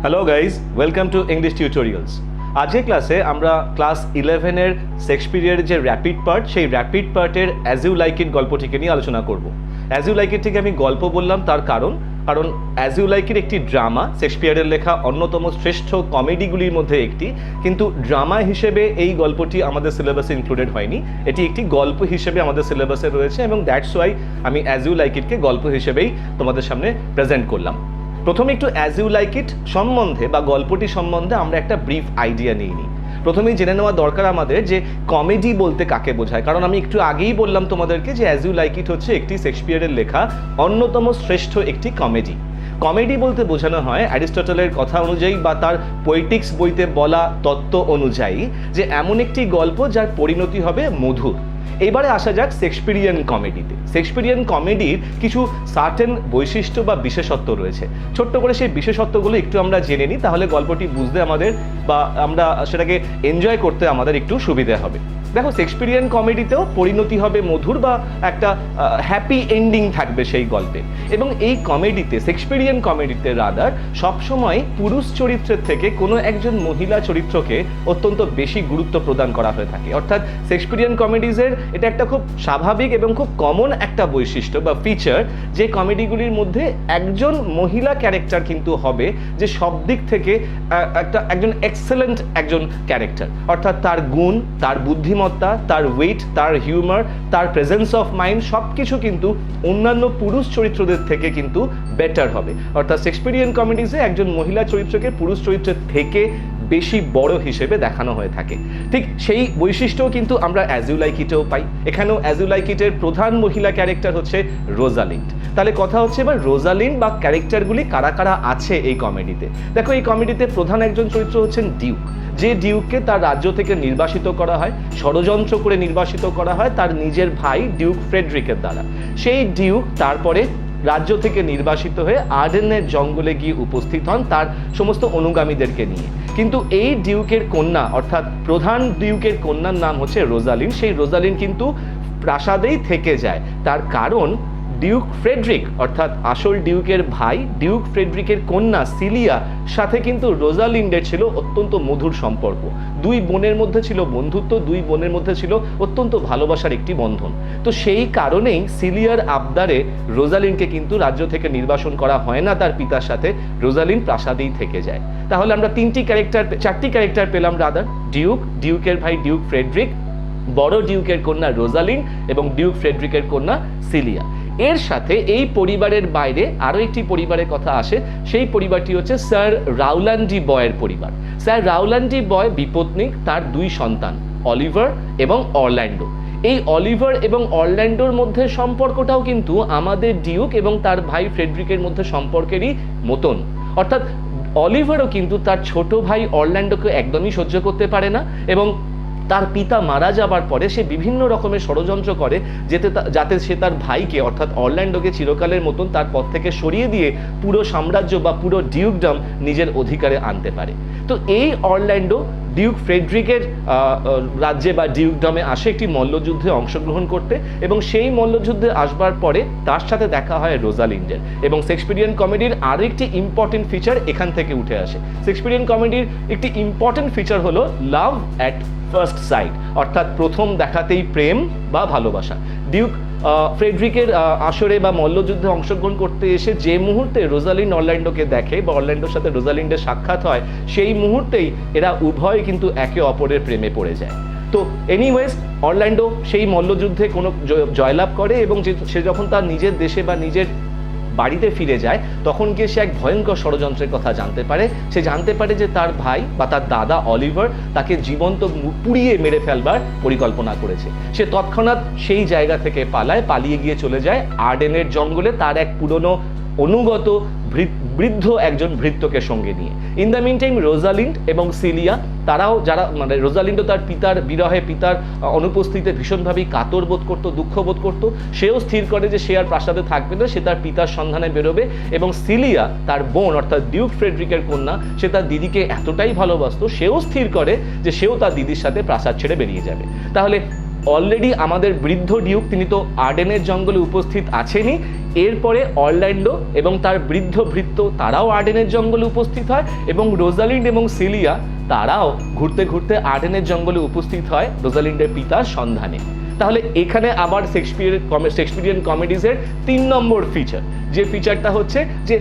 Hello guys, welcome to English tutorials. আজকের ক্লাসে আমরা ক্লাস 11-এর শেক্সপিয়ারের যে র্যাপিড পার্ট, সেই র্যাপিড পার্টের অ্যাজ ইউ লাইক ইট গল্পটিকে নিয়ে আলোচনা করব। অ্যাজ ইউ লাইক ইট থেকে আমি গল্প বললাম তার কারণ অ্যাজ ইউ লাইক ইট একটি ড্রামা, শেক্সপিয়ারের লেখা অন্যতম শ্রেষ্ঠ কমেডিগুলির মধ্যে একটি, কিন্তু ড্রামা হিসেবে এই গল্পটি আমাদের সিলেবাসে ইনক্লুডেড হয়নি। এটি একটি গল্প হিসেবে আমাদের সিলেবাসে রয়েছে এবং দ্যাটস ওয়াই আমি অ্যাজ ইউ লাইক ইটকে গল্প হিসেবেই তোমাদের সামনে প্রেজেন্ট করলাম। প্রথমে একটু অ্যাজ ইউ লাইক ইট সম্বন্ধে বা গল্পটি সম্বন্ধে আমরা একটা ব্রিফ আইডিয়া নিয়ে নিই। প্রথমেই জেনে নেওয়া দরকার আমাদের যে কমেডি বলতে কাকে বোঝায়, কারণ আমি একটু আগেই বললাম তোমাদেরকে যে অ্যাজ ইউ লাইক ইট হচ্ছে একটি শেক্সপিয়ারের লেখা অন্যতম শ্রেষ্ঠ একটি কমেডি। কমেডি বলতে বোঝানো হয় অ্যারিস্টটলের কথা অনুযায়ী বা তার পোয়েটিক্স বইতে বলা তত্ত্ব অনুযায়ী যে এমন একটি গল্প যার পরিণতি হবে মধুর। এবারে আসা যাক শেক্সপিয়ারিয়ান কমেডিতে। শেক্সপিয়ারিয়ান কমেডির কিছু সার্টেন বৈশিষ্ট্য বা বিশেষত্ব রয়েছে। ছোট্ট করে সেই বিশেষত্বগুলো একটু আমরা জেনে নিই, তাহলে গল্পটি বুঝতে আমাদের বা আমরা সেটাকে এনজয় করতে আমাদের একটু সুবিধা হবে। দেখো, শেক্সপিয়ারিয়ান কমেডিতেও পরিণতি হবে মধুর বা একটা হ্যাপি এন্ডিং থাকবে সেই গল্পে। এবং এই কমেডিতে, শেক্সপিয়ারিয়ান কমেডিতে রাদার সবসময় পুরুষ চরিত্রের থেকে কোনো একজন মহিলা চরিত্রকে অত্যন্ত বেশি গুরুত্ব প্রদান করা হয়ে থাকে। অর্থাৎ শেক্সপিয়ারিয়ান কমেডিজের এটা একটা খুব স্বাভাবিক এবং খুব কমন একটা বৈশিষ্ট্য বা ফিচার, যে কমেডিগুলির মধ্যে একজন মহিলা ক্যারেক্টার কিন্তু হবে যে সব দিক থেকে একজন এক্সেলেন্ট একজন ক্যারেক্টার। অর্থাৎ তার গুণ, তার বুদ্ধি, তার ওয়েট, তার হিউমার, তার প্রেজেন্স অফ মাইন্ড সব কিছু কিন্তু অন্যান্য পুরুষ চরিত্রদের থেকে কিন্তু বেটার হবে। অর্থাৎ শেক্সপিয়ারিয়ান কমেডিজে একজন মহিলা চরিত্রকে পুরুষ চরিত্রের থেকে বেশি বড় হিসেবে দেখানো হয়ে থাকে। ঠিক সেই বৈশিষ্ট্যও কিন্তু আমরা অ্যাজ ইউ লাইক ইটেও পাই। এখানেও অ্যাজ ইউ লাইক ইটের প্রধান মহিলা ক্যারেক্টার হচ্ছে রোজালিন্ড। তাহলে কথা হচ্ছে এবার রোজালিন্ড বা ক্যারেক্টারগুলি কারা কারা আছে এই কমেডিতে। দেখো, এই কমেডিতে প্রধান একজন চরিত্র হচ্ছেন ডিউক, যে ডিউককে তার রাজ্য থেকে নির্বাসিত করা হয়, ষড়যন্ত্র করে নির্বাসিত করা হয় তার নিজের ভাই ডিউক ফ্রেডরিকের দ্বারা। সেই ডিউক তারপরে রাজ্য থেকে নির্বাসিত হয়ে আর্ডেনের জঙ্গলে গিয়ে উপস্থিত হন তার সমস্ত অনুগামীদেরকে নিয়ে। কিন্তু এই ডিউকের কন্যা, অর্থাৎ প্রধান ডিউকের কন্যার নাম হচ্ছে রোজালিন্ড। সেই রোজালিন্ড কিন্তু প্রাসাদেই থেকে যায়। তার কারণ ডিউক ফ্রেডরিক, অর্থাৎ আসল ডিউকের ভাই ডিউক ফ্রেডরিকের কন্যা সিলিয়া সাথে কিন্তু রোজালিন্ডের ছিল অত্যন্ত মধুর সম্পর্ক। দুই বোনের মধ্যে ছিল বন্ধুত্ব, দুই বোনের মধ্যে ছিল অত্যন্ত ভালোবাসার একটি বন্ধন। তো সেই কারণেই সিলিয়ার আবদারে রোজালিন্ডকে কিন্তু রাজ্য থেকে নির্বাসন করা হয় না তার পিতার সাথে, রোজালিন্ড প্রাসাদেই থেকে যায়। তাহলে আমরা চারটি ক্যারেক্টার পেলাম রাদার: ডিউক, ডিউকের ভাই ডিউক ফ্রেডরিক, বড় ডিউকের কন্যা রোজালিন্ড এবং ডিউক ফ্রেডরিকের কন্যা সিলিয়া। এর সাথে এই পরিবারের বাইরে আরও একটি পরিবারের কথা আসে। সেই পরিবারটি হচ্ছে স্যার রাউল্যান্ড ডি বয়ের পরিবার। স্যার রাউল্যান্ড ডি বয় বিপত্নিক, তার দুই সন্তান অলিভার এবং অরল্যান্ডো। এই অলিভার এবং অরল্যান্ডোর মধ্যে সম্পর্কটাও কিন্তু আমাদের ডিউক এবং তার ভাই ফ্রেডরিকের মধ্যে সম্পর্কেরই মতন। অর্থাৎ অলিভারও কিন্তু তার ছোট ভাই অরল্যান্ডোকে একদমই সহ্য করতে পারে না এবং তার পিতা মারা যাবার পরে সে বিভিন্ন রকমের ষড়যন্ত্র করে যাতে সে তার ভাইকে, অর্থাৎ অরল্যান্ডোকে চিরকালের মতন তার পথ থেকে সরিয়ে দিয়ে পুরো সাম্রাজ্য বা পুরো ডিউকডম নিজের অধিকারে আনতে পারে। তো এই অরল্যান্ডো ডিউক ফ্রেডরিকের রাজ্যে বা ডিউকডমে আসে একটি মল্লযুদ্ধে অংশগ্রহণ করতে, এবং সেই মল্লযুদ্ধে আসবার পরে তার সাথে দেখা হয় রোজালিন্ডের। এবং শেক্সপিয়ারিয়ান কমেডির আরও একটি ইম্পর্টেন্ট ফিচার এখান থেকে উঠে আসে। শেক্সপিয়ারিয়ান কমেডির একটি ইম্পর্টেন্ট ফিচার হলো লাভ অ্যাট ফার্স্ট সাইট, অর্থাৎ প্রথম দেখাতেই প্রেম বা ভালোবাসা। ডিউক ফ্রেডরিকের আসরে বা মল্লযুদ্ধে অংশগ্রহণ করতে এসে যে মুহূর্তে রোজালিন্ড অরল্যান্ডোকে দেখে বা অরল্যান্ডোর সাথে রোজালিন্ডের সাক্ষাৎ হয়, সেই মুহূর্তেই এরা উভয় কিন্তু একে অপরের প্রেমে পড়ে যায়। তো এনিওয়েজ, অরল্যান্ডো সেই মল্লযুদ্ধে কোনো জয়লাভ করে এবং সে যখন তার নিজের দেশে বা নিজের বাড়িতে ফিরে যায়, তখন গিয়ে সে এক ভয়ঙ্কর ষড়যন্ত্রের কথা জানতে পারে। সে জানতে পারে যে তার ভাই বা তার দাদা অলিভার তাকে জীবন্ত পুড়িয়ে মেরে ফেলবার পরিকল্পনা করেছে। সে তৎক্ষণাৎ সেই জায়গা থেকে পালিয়ে গিয়ে চলে যায় আর্ডেনের জঙ্গলে তার এক পুরনো অনুগত বৃদ্ধ একজন ভৃত্যকে সঙ্গে নিয়ে। In the meantime Rosalind এবং সিলিয়া, তারাও যারা রোজালিন্ডও তার পিতার বিরহে, পিতার অনুপস্থিতিতে ভীষণভাবেই কাতর বোধ করতো, দুঃখ বোধ করতো। সেও স্থির করে যে সে আর প্রাসাদে থাকবে না, সে তার পিতার সন্ধানে বেরোবে। এবং সিলিয়া, তার বোন অর্থাৎ ডিউক ফ্রেডরিকের কন্যা, সে তার দিদিকে এতটাই ভালোবাসতো, সেও স্থির করে যে সেও তার দিদির সাথে প্রাসাদ ছেড়ে বেরিয়ে যাবে। তাহলে অলরেডি আমাদের বৃদ্ধ ডিউক তিনি তো আর্ডেনের জঙ্গলে উপস্থিত আছেনই, এরপরে অরল্যান্ডো এবং তার বৃদ্ধ ভৃত্য তারাও আর্ডেনের জঙ্গলে উপস্থিত হয় এবং রোজালিন্ড এবং সিলিয়া তারাও ঘুরতে ঘুরতে আর্ডেনের জঙ্গলে উপস্থিত হয় রোজালিন্ডের পিতার সন্ধানে। তাহলে এখানে আবার শেক্সপিয়ারিয়ান কমেডিজের 3 নম্বর ফিচার, যে ফিচারটা হচ্ছে যে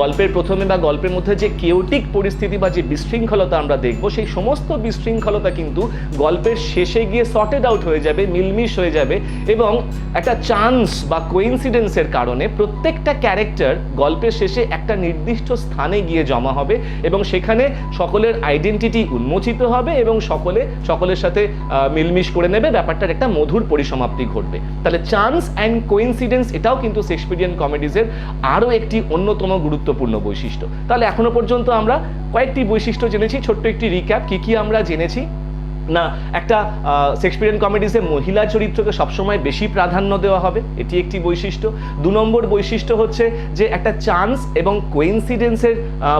গল্পের প্রথমে বা গল্পের মধ্যে যে কেওটিক পরিস্থিতি বা যে বিশৃঙ্খলতা আমরা দেখব, সেই সমস্ত বিশৃঙ্খলতা কিন্তু গল্পের শেষে গিয়ে সর্টেড আউট হয়ে যাবে, মিলমিশ হয়ে যাবে এবং একটা চান্স বা কোইন্সিডেন্সের কারণে প্রত্যেকটা ক্যারেক্টার গল্পের শেষে একটা নির্দিষ্ট স্থানে গিয়ে জমা হবে এবং সেখানে সকলের আইডেন্টিটি উন্মোচিত হবে এবং সকলের সাথে মিলমিশ করে নেবে, ব্যাপারটার একটা মধুর পরিসমাপ্তি ঘটবে। তাহলে চান্স অ্যান্ড কোইন্সিডেন্স এটাও কিন্তু শেক্সপিয়ারিয়ান কমেডিজের আরও একটি অন্যতম গুরুত্বপূর্ণ বৈশিষ্ট্য। তাহলে এখনো পর্যন্ত আমরা কয়েকটি বৈশিষ্ট্য জেনেছি। ছোট্ট একটি রিক্যাপ, কি আমরা জেনেছি না, একটা শেক্সপিয়ারিয়ান কমেডিজে মহিলা চরিত্রকে সবসময় বেশি প্রাধান্য দেওয়া হবে, এটি একটি বৈশিষ্ট্য। 2 নম্বর বৈশিষ্ট্য হচ্ছে যে একটা চান্স এবং কোইন্সিডেন্সের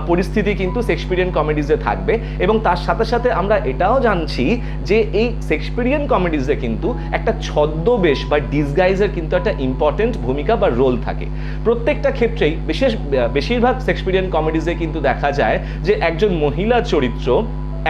পরিস্থিতি কিন্তু শেক্সপিয়ারিয়ান কমেডিজে থাকবে এবং তার সাথে সাথে আমরা এটাও জানছি যে এই শেক্সপিয়ারিয়ান কমেডিজে কিন্তু একটা ছদ্মবেশ বা ডিসগাইজের কিন্তু একটা ইম্পর্টেন্ট ভূমিকা বা রোল থাকে। প্রত্যেকটা ক্ষেত্রেই বেশিরভাগ শেক্সপিয়ারিয়ান কমেডিজে কিন্তু দেখা যায় যে একজন মহিলা চরিত্র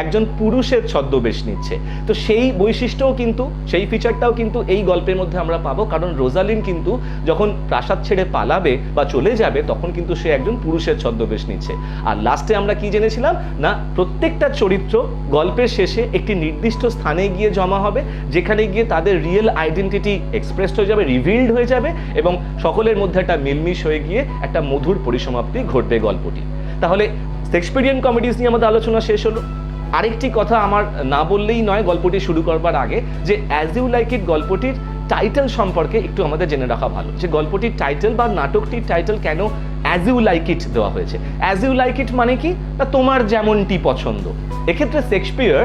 একজন পুরুষের ছদ্মবেশ নিচ্ছে। তো সেই বৈশিষ্ট্যও কিন্তু, সেই ফিচারটাও কিন্তু এই গল্পের মধ্যে আমরা পাবো, কারণ রোজালিন কিন্তু যখন প্রাসাদ ছেড়ে পালাবে বা চলে যাবে তখন কিন্তু সে একজন পুরুষের ছদ্মবেশ নিচ্ছে। আর লাস্টে আমরা কি জেনেছিলাম না, প্রত্যেকটা চরিত্র গল্পের শেষে একটি নির্দিষ্ট স্থানে গিয়ে জমা হবে, যেখানে গিয়ে তাদের রিয়েল আইডেন্টিটি এক্সপ্রেসড হয়ে যাবে, রিভিলড হয়ে যাবে এবং সকলের মধ্যে একটা মিলমিশ হয়ে গিয়ে একটা মধুর পরিসমাপ্তি ঘটবে গল্পটি। তাহলে শেক্সপিয়ারিয়ান কমেডিজ নিয়ে আমাদের আলোচনা শেষ হলো। আরেকটি কথা আমার না বললেই নয় গল্পটি শুরু করবার আগে, যে অ্যাজ ইউ লাইক ইট গল্পটির টাইটেল সম্পর্কে একটু আমাদের জেনে রাখা ভালো, যে গল্পটির টাইটেল বা নাটকটির টাইটেল কেন অ্যাজ ইউ লাইক ইট দেওয়া হয়েছে। অ্যাজ ইউ লাইক ইট মানে কি, না তোমার যেমনটি পছন্দ। এক্ষেত্রে শেক্সপিয়ার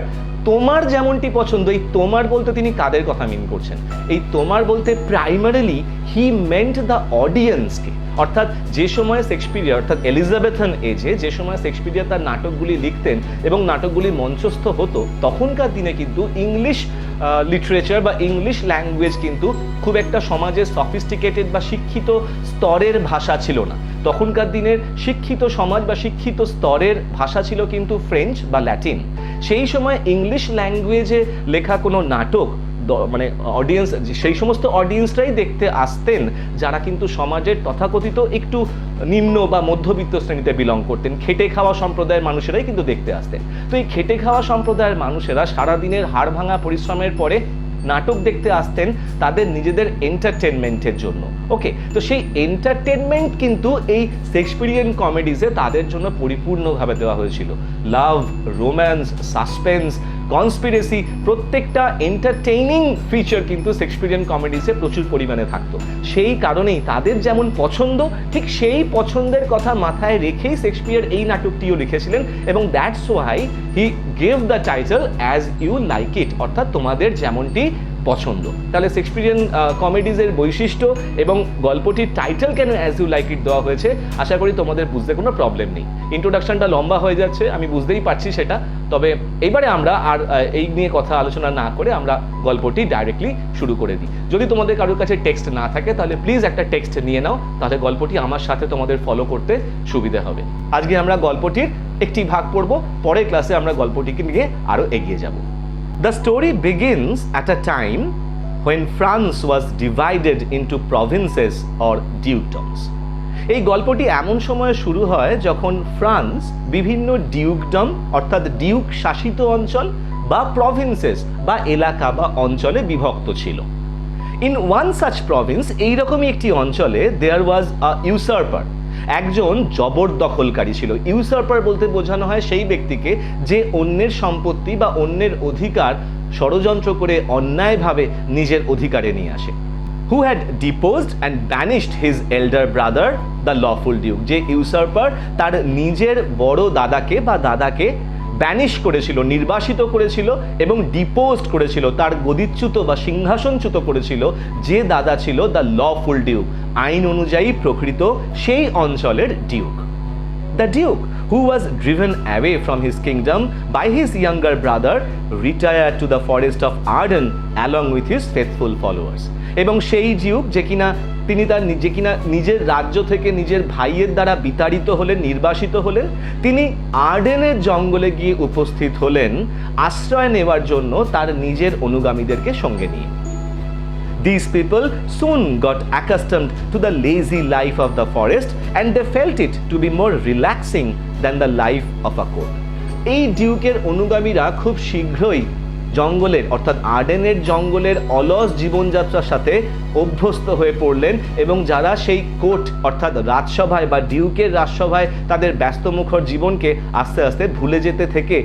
তোমার যেমনটি পছন্দ, এই তোমার বলতে তিনি কাদের কথা মিন করছেন? এই তোমার বলতে প্রাইমারিলি হি মেন্ট দ্য অডিয়েন্সকে, অর্থাৎ যে সময় শেক্সপিয়ার অর্থাৎ এলিজাবেথান এজে যে সময় শেক্সপিয়ার তার নাটকগুলি লিখতেন এবং নাটকগুলি মঞ্চস্থ হতো, তখনকার দিনে কিন্তু ইংলিশ লিটারেচার বা ইংলিশ ল্যাঙ্গুয়েজ কিন্তু খুব একটা সমাজে সফিস্টিকেটেড বা শিক্ষিত স্তরের ভাষা ছিল না। তখনকার দিনের শিক্ষিত সমাজ বা শিক্ষিত স্তরের ভাষা ছিল কিন্তু ফ্রেঞ্চ বা ল্যাটিন। সেই সময় ইংলিশ ল্যাঙ্গুয়েজে লেখা কোনো নাটক মানে অডিয়েন্স, সেই সমস্ত অডিয়েন্সরাই দেখতে আসতেন যারা কিন্তু সমাজের তথাকথিত একটু নিম্ন বা মধ্যবিত্ত শ্রেণীতে বিলং করতেন। খেটে খাওয়া সম্প্রদায়ের মানুষেরাই কিন্তু দেখতে আসতেন। তো এই খেটে খাওয়া সম্প্রদায়ের মানুষেরা সারাদিনের হাড় ভাঙা পরিশ্রমের পরে নাটক দেখতে আসতেন তাদের নিজেদের এন্টারটেনমেন্টের জন্য। ওকে, তো সেই এন্টারটেনমেন্ট কিন্তু এই শেক্সপিয়ারিয়ান কমেডিজে তাদের জন্য পরিপূর্ণভাবে দেওয়া হয়েছিল। লাভ, রোম্যান্স, সাসপেন্স, কনস্পিরেসি, প্রত্যেকটা এন্টারটেইনিং ফিচার কিন্তু শেক্সপিয়ারিয়ান কমেডিজে প্রচুর পরিমাণে থাকতো। সেই কারণেই তাদের যেমন পছন্দ, ঠিক সেই পছন্দের কথা মাথায় রেখেই শেক্সপিয়ার এই নাটকটিও লিখেছিলেন এবং that's why he gave the title As You Like It, অর্থাৎ তোমাদের যেমনটি পছন্দ। তাহলে শেক্সপিয়ারিয়ান কমেডিজের বৈশিষ্ট্য এবং গল্পটির টাইটেল কেন অ্যাজ ইউ লাইক ইট দেওয়া হয়েছে আশা করি তোমাদের বুঝতে কোনো প্রবলেম নেই। ইন্ট্রোডাকশনটা লম্বা হয়ে যাচ্ছে, আমি বুঝতেই পারছি সেটা। তবে এইবারে আমরা আর এই নিয়ে কথা আলোচনা না করে আমরা গল্পটি ডাইরেক্টলি শুরু করে দিই। যদি তোমাদের কারোর কাছে টেক্সট না থাকে তাহলে প্লিজ একটা টেক্সট নিয়ে নাও, তাহলে গল্পটি আমার সাথে তোমাদের ফলো করতে সুবিধা হবে। আজকে আমরা গল্পটির একটি ভাগ পড়ব, পরের ক্লাসে আমরা গল্পটিকে নিয়ে আরও এগিয়ে যাব। The story begins at a time when France was divided into provinces or dukedoms. এই গল্পটি এমন সময়ে শুরু হয় যখন ফ্রান্স বিভিন্ন ডিউকডম অর্থাৎ ডিউক শাসিত অঞ্চল বা প্রভিন্সেস বা এলাকা বা অঞ্চলে বিভক্ত ছিল। ইন ওয়ান সাচ প্রভিন্স, এইরকমই একটি অঞ্চলে দেয়ার ওয়াজ আ ইউসার্পার, একজন জবরদখলকারী ছিল। ইউসার্পার বলতে বোঝানো হয় সেই ব্যক্তিকে যে অন্যের সম্পত্তি বা অন্যের অধিকার ষড়যন্ত্র করে অন্যায়ভাবে নিজের অধিকারে নিয়ে আসে। Who had deposed and banished his elder brother the lawful duke, যে ইউসার্পার তার নিজের বড় দাদাকে বা দাদাকে ব্যানিশ করেছিল, নির্বাসিত করেছিল এবং ডিপোজড করেছিল, তার গদিচ্যুত বা সিংহাসনচ্যুত করেছিল যে দাদা ছিল দ্য লফুল ডিউক, আইন অনুযায়ী প্রকৃত সেই অঞ্চলের Duke. The Duke, who was driven away from his kingdom by his younger brother, retired to the forest of Arden along with his faithful followers. এবং সেই ডিউক যে কিনা নিজের রাজ্য থেকে নিজের ভাইয়ের দ্বারা বিতাড়িত হলেন, নির্বাসিত হলেন, তিনি আর্ডেনের জঙ্গলে গিয়ে উপস্থিত হলেন আশ্রয় নেওয়ার জন্য তার নিজের অনুগামীদেরকে সঙ্গে নিয়ে। These people soon got accustomed to the lazy life of the forest and they felt it to be more relaxing than the life of a court. এই ডিউকের অনুগামীরা খুব শীঘ্রই জঙ্গলের অর্থাৎ আর্ডেনের জঙ্গলের অলস জীবনযাত্রার সাথে অভ্যস্ত হয়ে পড়লেন এবং যারা সেই কোর্ট অর্থাৎ রাজসভায় বা ডিউকের রাজসভায় তাদের ব্যস্তমুখর জীবনকে আস্তে আস্তে ভুলে যেতে থেকে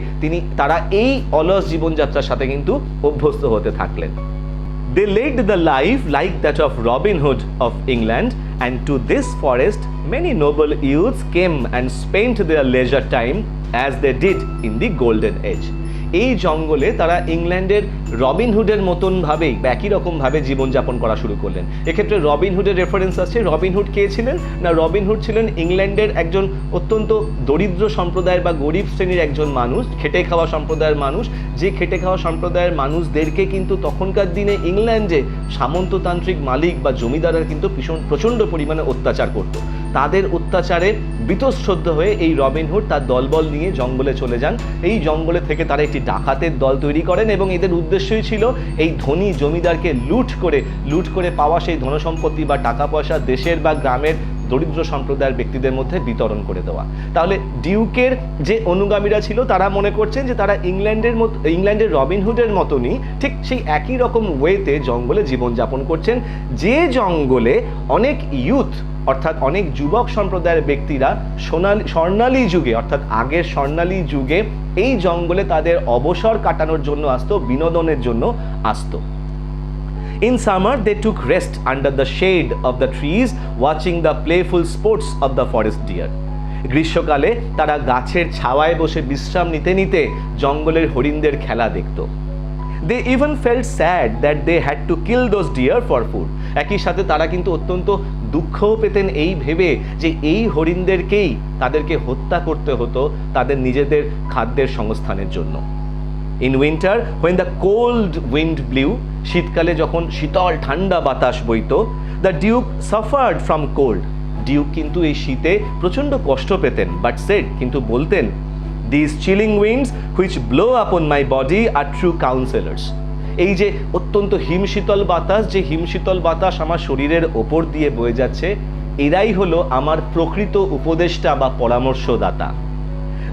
তারা এই অলস জীবনযাত্রার সাথে কিন্তু অভ্যস্ত হতে থাকলেন। They led the life like that of Robin Hood of England, and to this forest many noble youths came and spent their leisure time as they did in the Golden Age. এই জঙ্গলে তারা ইংল্যান্ডের রবিন হুডের মতন ভাবেই বা একই রকম ভাবে জীবনযাপন করা শুরু করলেন। এক্ষেত্রে রবিন হুডের রেফারেন্স আছে। রবিন হুড কে ছিলেন না, রবিন হুড ছিলেন ইংল্যান্ডের একজন অত্যন্ত দরিদ্র সম্প্রদায়ের বা গরিব শ্রেণীর একজন মানুষ, খেটে খাওয়া সম্প্রদায়ের মানুষ, যে খেটে খাওয়া সম্প্রদায়ের মানুষদেরকে কিন্তু তখনকার দিনে ইংল্যান্ডে সামন্ততান্ত্রিক মালিক বা জমিদাররা কিন্তু প্রচণ্ড পরিমাণে অত্যাচার করত। তাদের অত্যাচারে বীতশ্রদ্ধ হয়ে এই রবিন হুড তার দলবল নিয়ে জঙ্গলে চলে যান। এই জঙ্গলে থেকে তারা একটি ডাকাতের দল তৈরি করেন এবং এদের উদ্দেশ্যই ছিল এই ধনী জমিদারকে লুট করে পাওয়া সেই ধনসম্পত্তি বা টাকা পয়সা দেশের বা গ্রামের দরিদ্র সম্প্রদায়ের ব্যক্তিদের মধ্যে বিতরণ করে দেওয়া। তাহলে ডিউকের যে অনুগামীরা ছিল তারা মনে করছেন যে তারা ইংল্যান্ডের রবিন হুডের মতনই ঠিক সেই একই রকম ওয়েতে জঙ্গলে জীবনযাপন করছেন, যে জঙ্গলে অনেক ইউথ অর্থাৎ অনেক যুবক সম্প্রদায়ের ব্যক্তিরা স্বর্ণালী যুগে অর্থাৎ আগের স্বর্ণালী যুগে এই জঙ্গলে তাদের অবসর কাটানোর জন্য আসতো, বিনোদনের জন্য আসতো। In summer, they took rest under the shade of the trees, watching the playful sports of the forest deer. গ্রীষ্মকালে তারা গাছের ছাওয়ায় বসে বিশ্রাম নিতে নিতে জঙ্গলের হরিণদের খেলা দেখত। They even felt sad that they had to kill those deer for food. একই সাথে তারা কিন্তু অত্যন্ত দুঃখও পেতেন এই ভেবে যে এই হরিণদেরকেই তাদেরকে হত্যা করতে হতো তাদের নিজেদের খাদ্যের সংস্থানের জন্য। In winter, when the cold wind blew, শীতকালে যখন শীতল ঠান্ডা বাতাস বইতো, the duke suffered from cold. Duke কিন্তু এই শীতে প্রচণ্ড কষ্ট পেতেন, বাট সেড কিন্তু বলতেন, these chilling winds which blow upon my body are true counselors. এই যে অত্যন্ত হিমশীতল বাতাস আমার শরীরের ওপর দিয়ে বয়ে যাচ্ছে, এরাই হলো আমার প্রকৃত উপদেষ্টা বা পরামর্শদাতা।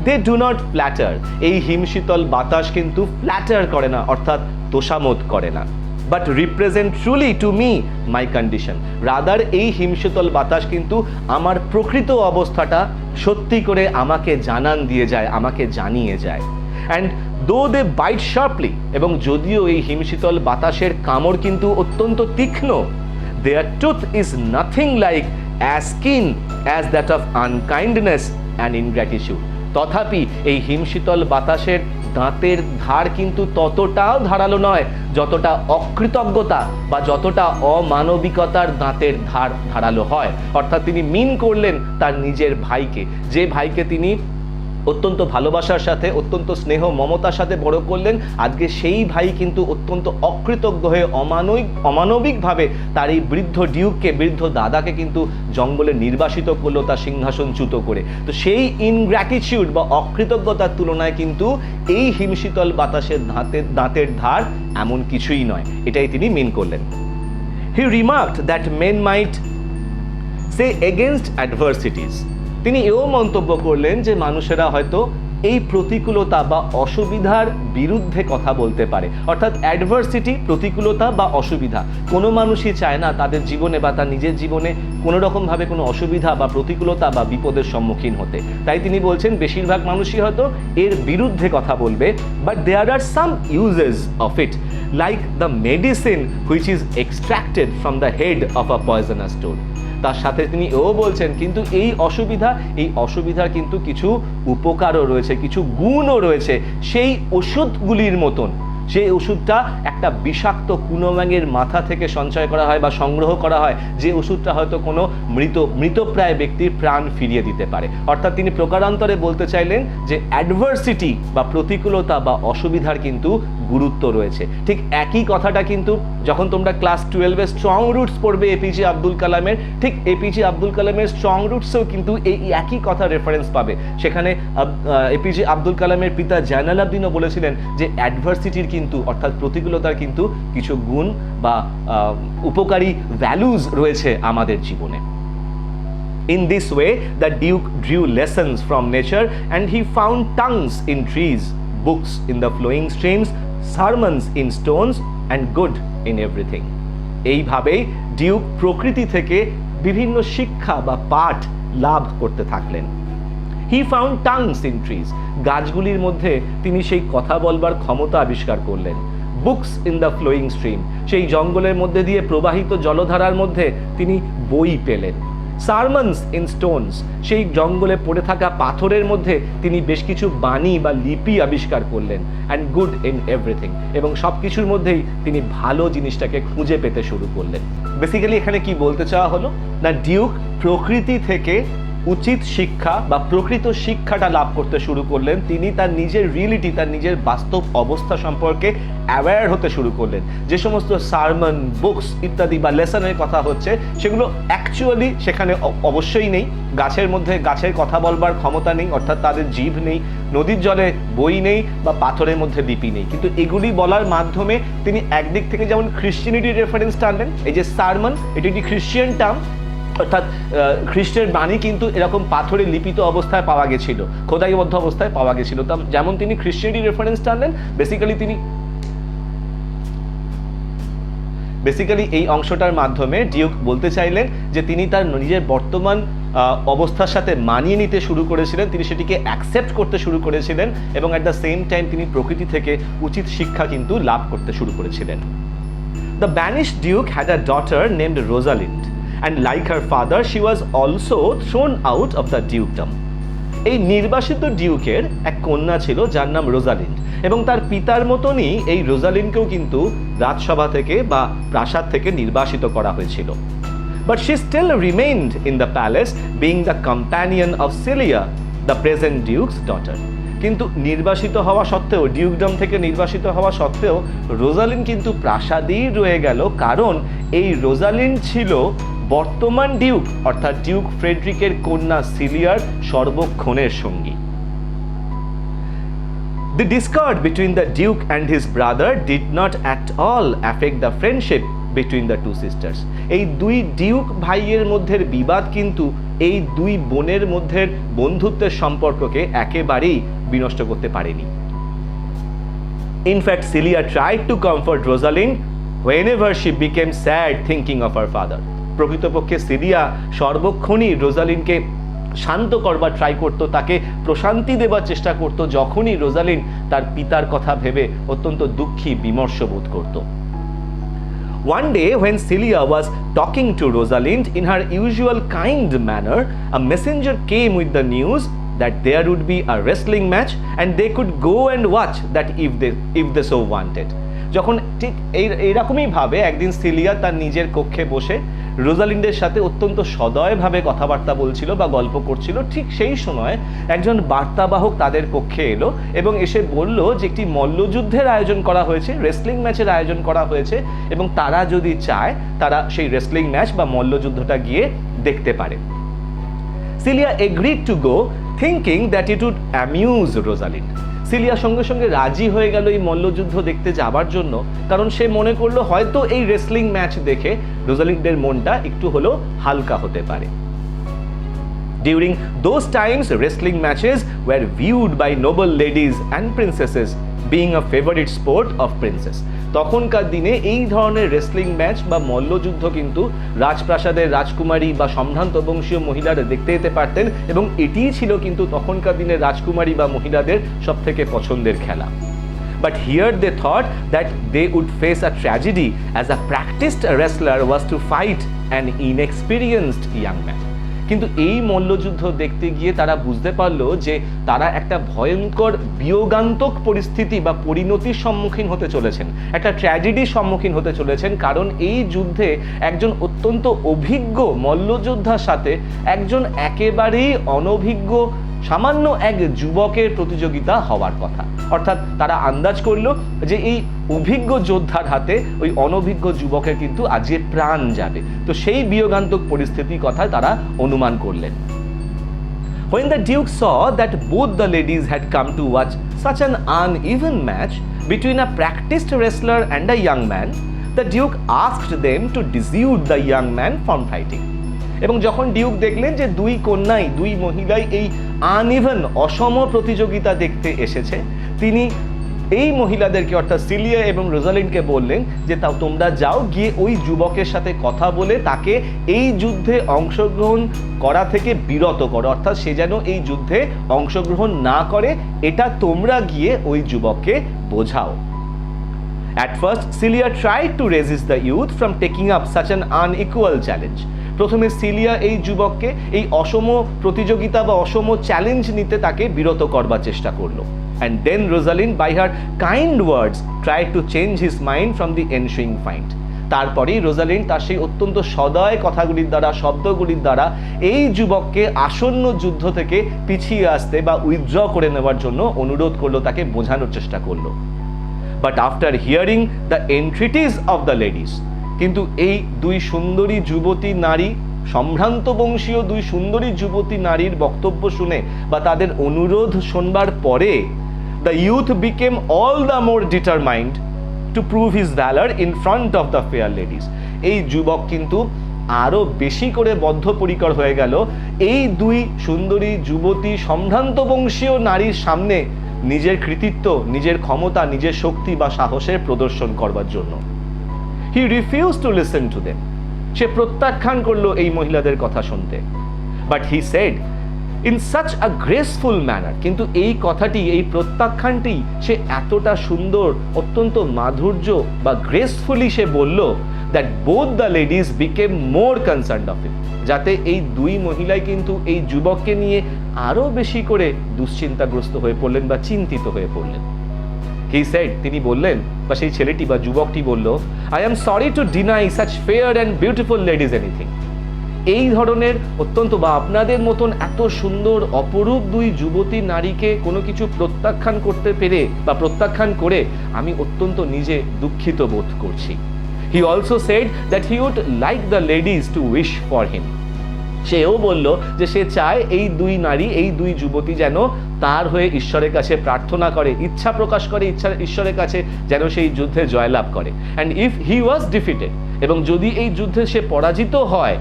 They do not flatter. এই হিমশীতল বাতাস কিন্তু ফ্ল্যাটার করে না অর্থাৎ তোষামোদ করে না, but represent truly to me my condition. Rather এই হিমশীতল বাতাস কিন্তু আমার প্রকৃত অবস্থাটা সত্যি করে আমাকে জানান দিয়ে যায়, আমাকে জানিয়ে যায়। অ্যান্ড দো দে বাইট শার্পলি, এবং যদিও এই হিমশীতল বাতাসের কামড় কিন্তু অত্যন্ত তীক্ষ্ণ, their tooth is nothing like as keen as that of unkindness and ingratitude. তথাপি এই হিমশীতল বাতাসের দাঁতের ধার কিন্তু ততটাও ধারালো নয় যতটা অকৃতজ্ঞতা বা যতটা অমানবিকতার দাঁতের ধার ধারালো হয়। অর্থাৎ তিনি মিন করলেন তার নিজের ভাইকে, যে ভাইকে তিনি অত্যন্ত ভালোবাসার সাথে অত্যন্ত স্নেহ মমতার সাথে বড় করলেন, আজকে সেই ভাই কিন্তু অত্যন্ত অকৃতজ্ঞ হয়ে অমানবিকভাবে তার এই বৃদ্ধ ডিউককে, বৃদ্ধ দাদাকে কিন্তু জঙ্গলে নির্বাসিত করলো তার সিংহাসনচ্যুত করে। তো সেই ইনগ্র্যাটিটিউড বা অকৃতজ্ঞতার তুলনায় কিন্তু এই হিমশীতল বাতাসের দাঁতের ধার এমন কিছুই নয়, এটাই তিনি মিন করলেন। He remarked that men might say against adversities. তিনি এও মন্তব্য করলেন যে মানুষেরা হয়তো এই প্রতিকূলতা বা অসুবিধার বিরুদ্ধে কথা বলতে পারে। অর্থাৎ অ্যাডভার্সিটি, প্রতিকূলতা বা অসুবিধা, কোনো মানুষই চায় না তাদের জীবনে বা তার নিজের জীবনে কোনো রকমভাবে কোনো অসুবিধা বা প্রতিকূলতা বা বিপদের সম্মুখীন হতে। তাই তিনি বলছেন বেশিরভাগ মানুষই হয়তো এর বিরুদ্ধে কথা বলবে, but there are some uses of it like the medicine which is extracted from the head of a poisonous toad. তার সাথে তিনি এও বলছেন কিন্তু এই অসুবিধার কিন্তু কিছু উপকারও রয়েছে, কিছু গুণও রয়েছে সেই ওষুধগুলির মতন সেই ওষুধটা একটা বিষাক্ত কুনোম্যাঙের মাথা থেকে সঞ্চয় করা হয় বা সংগ্রহ করা হয়, যে ওষুধটা হয়তো কোনো মৃতপ্রায় ব্যক্তির প্রাণ ফিরিয়ে দিতে পারে। অর্থাৎ তিনি প্রকারান্তরে বলতে চাইলেন যে অ্যাডভার্সিটি বা প্রতিকূলতা বা অসুবিধার কিন্তু গুরুত্ব রয়েছে। ঠিক একই কথাটা কিন্তু যখন তোমরা ক্লাস 12-এ স্ট্রং রুটস পড়বে এপিজে আব্দুল কালামের, ঠিক এপিজে আব্দুল কালামের স্ট্রং রুটসেও কিন্তু এই একই কথা রেফারেন্স পাবে। সেখানে এপিজে আব্দুল কালামের পিতা জয়নাল আবদিনও বলেছিলেন যে অ্যাডভার্সিটির কিন্তু অর্থাৎ প্রতিকূলতার কিন্তু কিছু গুণ বা উপকারী ভ্যালুজ রয়েছে আমাদের জীবনে। In this way, the Duke drew lessons from nature and he found tongues in trees, books in the flowing streams, sermons in stones and good in everything. এইভাবেই ডিউক প্রকৃতি থেকে বিভিন্ন শিক্ষা বা পাঠ লাভ করতে থাকলেন। He found tongues in trees. গাছগুলির মধ্যে তিনি সেই কথা বলবার ক্ষমতা আবিষ্কার করলেন। Books in the flowing stream, সেই জঙ্গলের মধ্যে দিয়ে প্রবাহিত জলধারার মধ্যে তিনি বই পেলেন। Sermons in stones, সেই জঙ্গলে পড়ে থাকা পাথরের মধ্যে তিনি বেশ কিছু বাণী বা লিপি আবিষ্কার করলেন। And good in everything, এবং সব কিছুর মধ্যেই তিনি ভালো জিনিসটাকে খুঁজে পেতে শুরু করলেন। বেসিক্যালি এখানে কি বলতে চাওয়া হলো না, ডিউক প্রকৃতি থেকে উচিত শিক্ষা বা প্রকৃত শিক্ষাটা লাভ করতে শুরু করলেন। তিনি তার নিজের রিয়েলিটি, তার নিজের বাস্তব অবস্থা সম্পর্কে অ্যাওয়্যার হতে শুরু করলেন। যে সমস্ত সারমন, বুকস ইত্যাদি বা লেসনের কথা হচ্ছে, সেগুলো অ্যাকচুয়ালি সেখানে অবশ্যই নেই। গাছের মধ্যে গাছের কথা বলবার ক্ষমতা নেই, অর্থাৎ তাদের জিভ নেই। নদীর জলে বই নেই বা পাথরের মধ্যে লিপি নেই। কিন্তু এগুলি বলার মাধ্যমে তিনি একদিক থেকে যেমন খ্রিশ্চানিটির রেফারেন্স টানলেন, এই যে সারমন এটি একটি খ্রিশ্চিয়ান টার্ম, অর্থাৎ খ্রিস্টের বাণী কিন্তু এরকম পাথরে লিপিত অবস্থায় পাওয়া গেছিল, খোদাইবদ্ধ অবস্থায় পাওয়া গেছিল। যেমন তিনি খ্রিশ্চানিটি রেফারেন্স টানলেন, বেসিক্যালি এই অংশটার মাধ্যমে ডিউক বলতে চাইলেন যে তিনি তার নিজের বর্তমান অবস্থার সাথে মানিয়ে নিতে শুরু করেছিলেন, তিনি সেটিকে অ্যাকসেপ্ট করতে শুরু করেছিলেন এবং অ্যাট দ্য সেম টাইম তিনি প্রকৃতি থেকে উচিত শিক্ষা কিন্তু লাভ করতে শুরু করেছিলেন। The banished Duke had a daughter named Rosalind, and like her father she was also thrown out of the dukedom. এই নির্বাসিত ডিউকের এক কন্যা ছিল যার নাম রোজালিন্ড, এবং তার পিতার মতনই এই রোজালিন্ডকেও কিন্তু রাজসভা থেকে বা প্রাসাদ থেকে নির্বাসিত করা হয়েছিল। But she still remained in the palace, being the companion of Celia, the present duke's daughter. কিন্তু নির্বাসিত হওয়া সত্ত্বেও, ডিউকডম থেকে নির্বাসিত হওয়া সত্ত্বেও রোজালিন্ড কিন্তু প্রাসাদেই রয়ে গেল, কারণ এই রোজালিন্ড ছিল বর্তমান ডিউক অর্থাৎ ডিউক ফ্রেডরিকের কন্যা সিলিয়ার সর্বক্ষণের সঙ্গী। The discord between the duke and his brother did not at all affect the friendship between the two sisters. এই দুই ডিউক ভাইয়ের মধ্যের বিবাদ কিন্তু এই দুই বোনের মধ্যে বন্ধুত্বের সম্পর্ককে একেবারেই বিনষ্ট করতে পারেনি। In fact, Celia tried to comfort Rosalind whenever she became sad thinking of her father. প্রকৃতপক্ষে সিলিয়া সর্বক্ষণই রোজালিনকে শান্ত করবার ট্রাই করতো, তাকে প্রশান্তি দেবার চেষ্টা করতো যখনই রোজালিন তার পিতার কথা ভেবে অত্যন্ত দুঃখী বিমর্ষ বোধ করত। One day when Celia was talking to Rosalind in her usual kind manner, a messenger came with the news that there would be a wrestling match and they could go and watch that if they so wanted. যখন ঠিক এইরকমই ভাবে একদিন cilia তার নিজের কক্ষে বসে রোজালিন্ডের সাথে অত্যন্ত সদয়ভাবে কথাবার্তা বলছিল বা গল্প করছিল, ঠিক সেই সময় একজন বার্তাবাহক তাদের কক্ষে এলো এবং এসে বলল যে একটি মল্লযুদ্ধের আয়োজন করা হয়েছে, রেসলিং ম্যাচের আয়োজন করা হয়েছে এবং তারা যদি চায় তারা সেই রেসলিং ম্যাচ বা মল্লযুদ্ধটা গিয়ে দেখতে পারে। Celia agreed to go, thinking that it would amuse Rosalind. সিলিয়া সঙ্গে সঙ্গে রাজি হয়ে গেল এই মল্লযুদ্ধ দেখতে যাবার জন্য, কারণ সে মনে করলো হয়তো এই রেসলিং ম্যাচ দেখে রোজালিন্ডের মনটা একটু হলেও হালকা হতে পারে। During those times, wrestling matches were viewed by noble ladies and princesses, being a favorite sport of princess. তখনকার দিনে এই ধরনের রেসলিং ম্যাচ বা মল্লযুদ্ধ কিন্তু রাজপ্রাসাদের রাজকুমারী বা সম্ভ্রান্ত বংশীয় মহিলারা দেখতে যেতে পারতেন এবং এটিই ছিল কিন্তু তখনকার দিনে রাজকুমারী বা মহিলাদের সবথেকে পছন্দের খেলা। But here they thought that they would face a tragedy as a practiced wrestler was to fight an inexperienced young man. কিন্তু এই মল্লযুদ্ধ দেখতে গিয়ে তারা বুঝতে পারলো যে তারা একটা ভয়ঙ্কর বিয়োগান্তক পরিস্থিতি বা পরিণতির সম্মুখীন হতে চলেছেন, একটা ট্র্যাজেডির সম্মুখীন হতে চলেছেন। কারণ এই যুদ্ধে একজন অত্যন্ত অভিজ্ঞ মল্লযোদ্ধার সাথে একজন একেবারেই অনভিজ্ঞ সামান্য এক যুবকের প্রতিযোগিতা হওয়ার কথা। অর্থাৎ তারা আন্দাজ করলো যে এই অভিজ্ঞ যোদ্ধার হাতে ওই অনভিজ্ঞ যুবকের কিন্তু আজকে প্রাণ যাবে। তো সেই বিয়োগান্তক পরিস্থিতির কথা তারা অনুমান করলেন। When the Duke saw that both the ladies had come to watch such an uneven match between a practiced wrestler and a young man, the Duke asked them to dissuade the young man from fighting. এবং যখন Duke দেখলেন যে দুই কন্যাই, দুই মহিলাই এই uneven অসম প্রতিযোগিতা দেখতে এসেছে, তিনি এই মহিলাদেরকে অর্থাৎ সিলিয়া এবং রোজালিন্ডকে বললেন যে তাও তোমরা যাও, গিয়ে ওই যুবকের সাথে কথা বলে তাকে এই যুদ্ধে অংশগ্রহণ করা থেকে বিরত করো, অর্থাৎ সে যেন এই যুদ্ধে অংশগ্রহণ না করে, এটা তোমরা গিয়ে ওই যুবককে বোঝাও। At first, Celia tried to resist the youth from taking up such an unequal challenge. প্রথমে সিলিয়া এই যুবককে এই অসম প্রতিযোগিতা বা অসম চ্যালেঞ্জ নিতে তাকে বিরত করবার চেষ্টা করলো। And then Rosalind, by her kind words, tried to change his mind from the ensuing fight. তারপরেই রোজালিন্ড তার সেই অত্যন্ত সদয় কথাগুলির দ্বারা, শব্দগুলির দ্বারা এই যুবককে আসন্ন যুদ্ধ থেকে পিছিয়ে আসতে বা উইথড্র করে নেওয়ার জন্য অনুরোধ করলো, তাকে বোঝানোর চেষ্টা করলো। But after hearing the entreaties of the ladies, কিন্তু এই দুই সুন্দরী যুবতী নারী, সম্ভ্রান্ত বংশীয় দুই সুন্দরী যুবতী নারীর বক্তব্য শুনে বা তাদের অনুরোধ শুনবার পরে, the youth became all the more determined to prove his valor in front of the fair ladies. এই যুবক কিন্তু আরো বেশি করে বদ্ধপরিকর হয়ে গেল এই দুই সুন্দরী যুবতী সম্ভ্রান্ত বংশীয় নারীর সামনে নিজের কৃতিত্ব, নিজের ক্ষমতা, নিজের শক্তি বা সাহসের প্রদর্শন করবার জন্য। He refused to listen to them. সে প্রত্যাখ্যান করলো এই মহিলাদের কথা শুনতে। But he said in such a graceful manner, কিন্তু এই কথাটি, এই প্রত্যাখ্যানটি সে এতটা সুন্দর, অত্যন্ত মাধুর্য বা গ্রেসফুলি সে বলল, that both the ladies became more concerned of him, যাতে এই দুই মহিলাই কিন্তু এই যুবককে নিয়ে আরো বেশি করে দুশ্চিন্তাগ্রস্ত হয়ে পড়লেন বা চিন্তিত হয়ে পড়লেন। He said, তিনি বললেন বা সেই ছেলেটি বা যুবকটি বলল, I am sorry to deny such fair and beautiful ladies anything. এই ধরনের অত্যন্ত বা আপনাদের মতন এত সুন্দর অপরূপ দুই যুবতী নারীকে কোনো কিছু প্রত্যাখ্যান করতে পেরে বা প্রত্যাখ্যান করে আমি অত্যন্ত নিজে দুঃখিত বোধ করছি। He also said that he would like the ladies to wish for him. সেও বলল যে সে চায় এই দুই নারী, এই দুই যুবতী যেন তার হয়ে ঈশ্বরের কাছে প্রার্থনা করে, ইচ্ছা প্রকাশ করে, ঈশ্বরের কাছে যেন সেই যুদ্ধে জয়লাভ করে। And if he was defeated, এবং যদি এই যুদ্ধে সে পরাজিত হয়,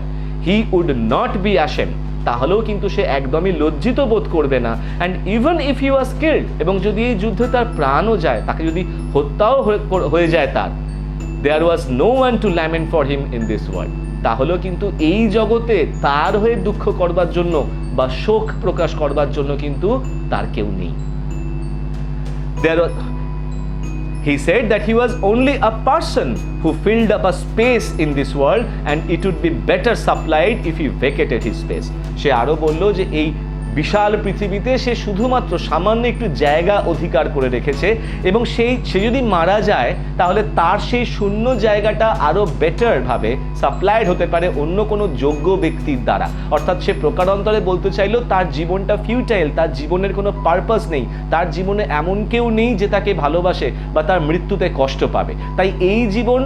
he would not be ashamed, তাহলেও কিন্তু সে একদমই লজ্জিত বোধ করবে না। And even if he was killed, এবং যদি এই যুদ্ধে তার প্রাণও যায়, তাকে যদি হত্যাও হয়ে যায় তার, there was no one to lament for him in this world, তাহলেও কিন্তু এই জগতে তার হয়ে দুঃখ করবার জন্য বা শোক প্রকাশ করবার জন্য কিন্তু তার কেউ নেই। He said that he was only a person who filled up a space in this world and it would be better supplied if he vacated his space. সে আরো বলল যে এই বিশাল পৃথিবীতে সে শুধুমাত্র সামান্য একটু জায়গা অধিকার করে রেখেছে, এবং সে যদি মারা যায় তাহলে তার সেই শূন্য জায়গাটা আরো বেটার ভাবে সাপ্লাইড হতে পারে অন্য কোনো যোগ্য ব্যক্তির দ্বারা। অর্থাৎ সে প্রকারান্তরে বলতে চাইলো তার জীবনটা ফিউটাইল, তার জীবনের কোনো পারপাস নেই, তার জীবনে এমন কেউ নেই যে তাকে ভালোবাসে বা তার মৃত্যুতে কষ্ট পাবে। তাই এই জীবন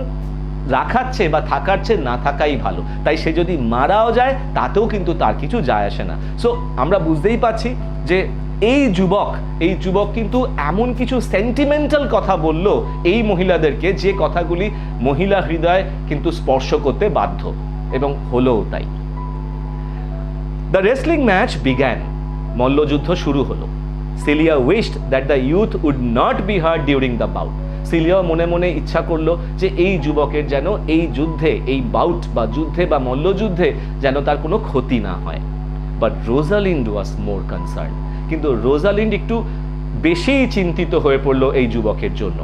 রাখার চেয়ে বা থাকার চেয়ে না থাকাই ভালো। তাই সে যদি মারাও যায় তাতেও কিন্তু তার কিছু যায় আসে না। সো আমরা বুঝতেই পারছি যে এই যুবক কিন্তু এমন কিছু সেন্টিমেন্টাল কথা বলল এই মহিলাদেরকে, যে কথাগুলি মহিলা হৃদয় কিন্তু স্পর্শ করতে বাধ্য, এবং হলোও তাই। দ্য রেসলিং ম্যাচ বিগ্যান, মল্লযুদ্ধ শুরু হলো। Celia wished that the youth would not be hurt during the bout. Celia মনে মনে ইচ্ছা করলো যে এই যুবকের যেন এই যুদ্ধে, এই বাউট বা যুদ্ধে বা মল্লযুদ্ধে যেন তার কোনো ক্ষতি না হয়। But Rosalind was more concern, কিন্তু রোজালিন্ড একটু বেশি চিন্তিত হয়ে পড়লো এই যুবকের জন্য।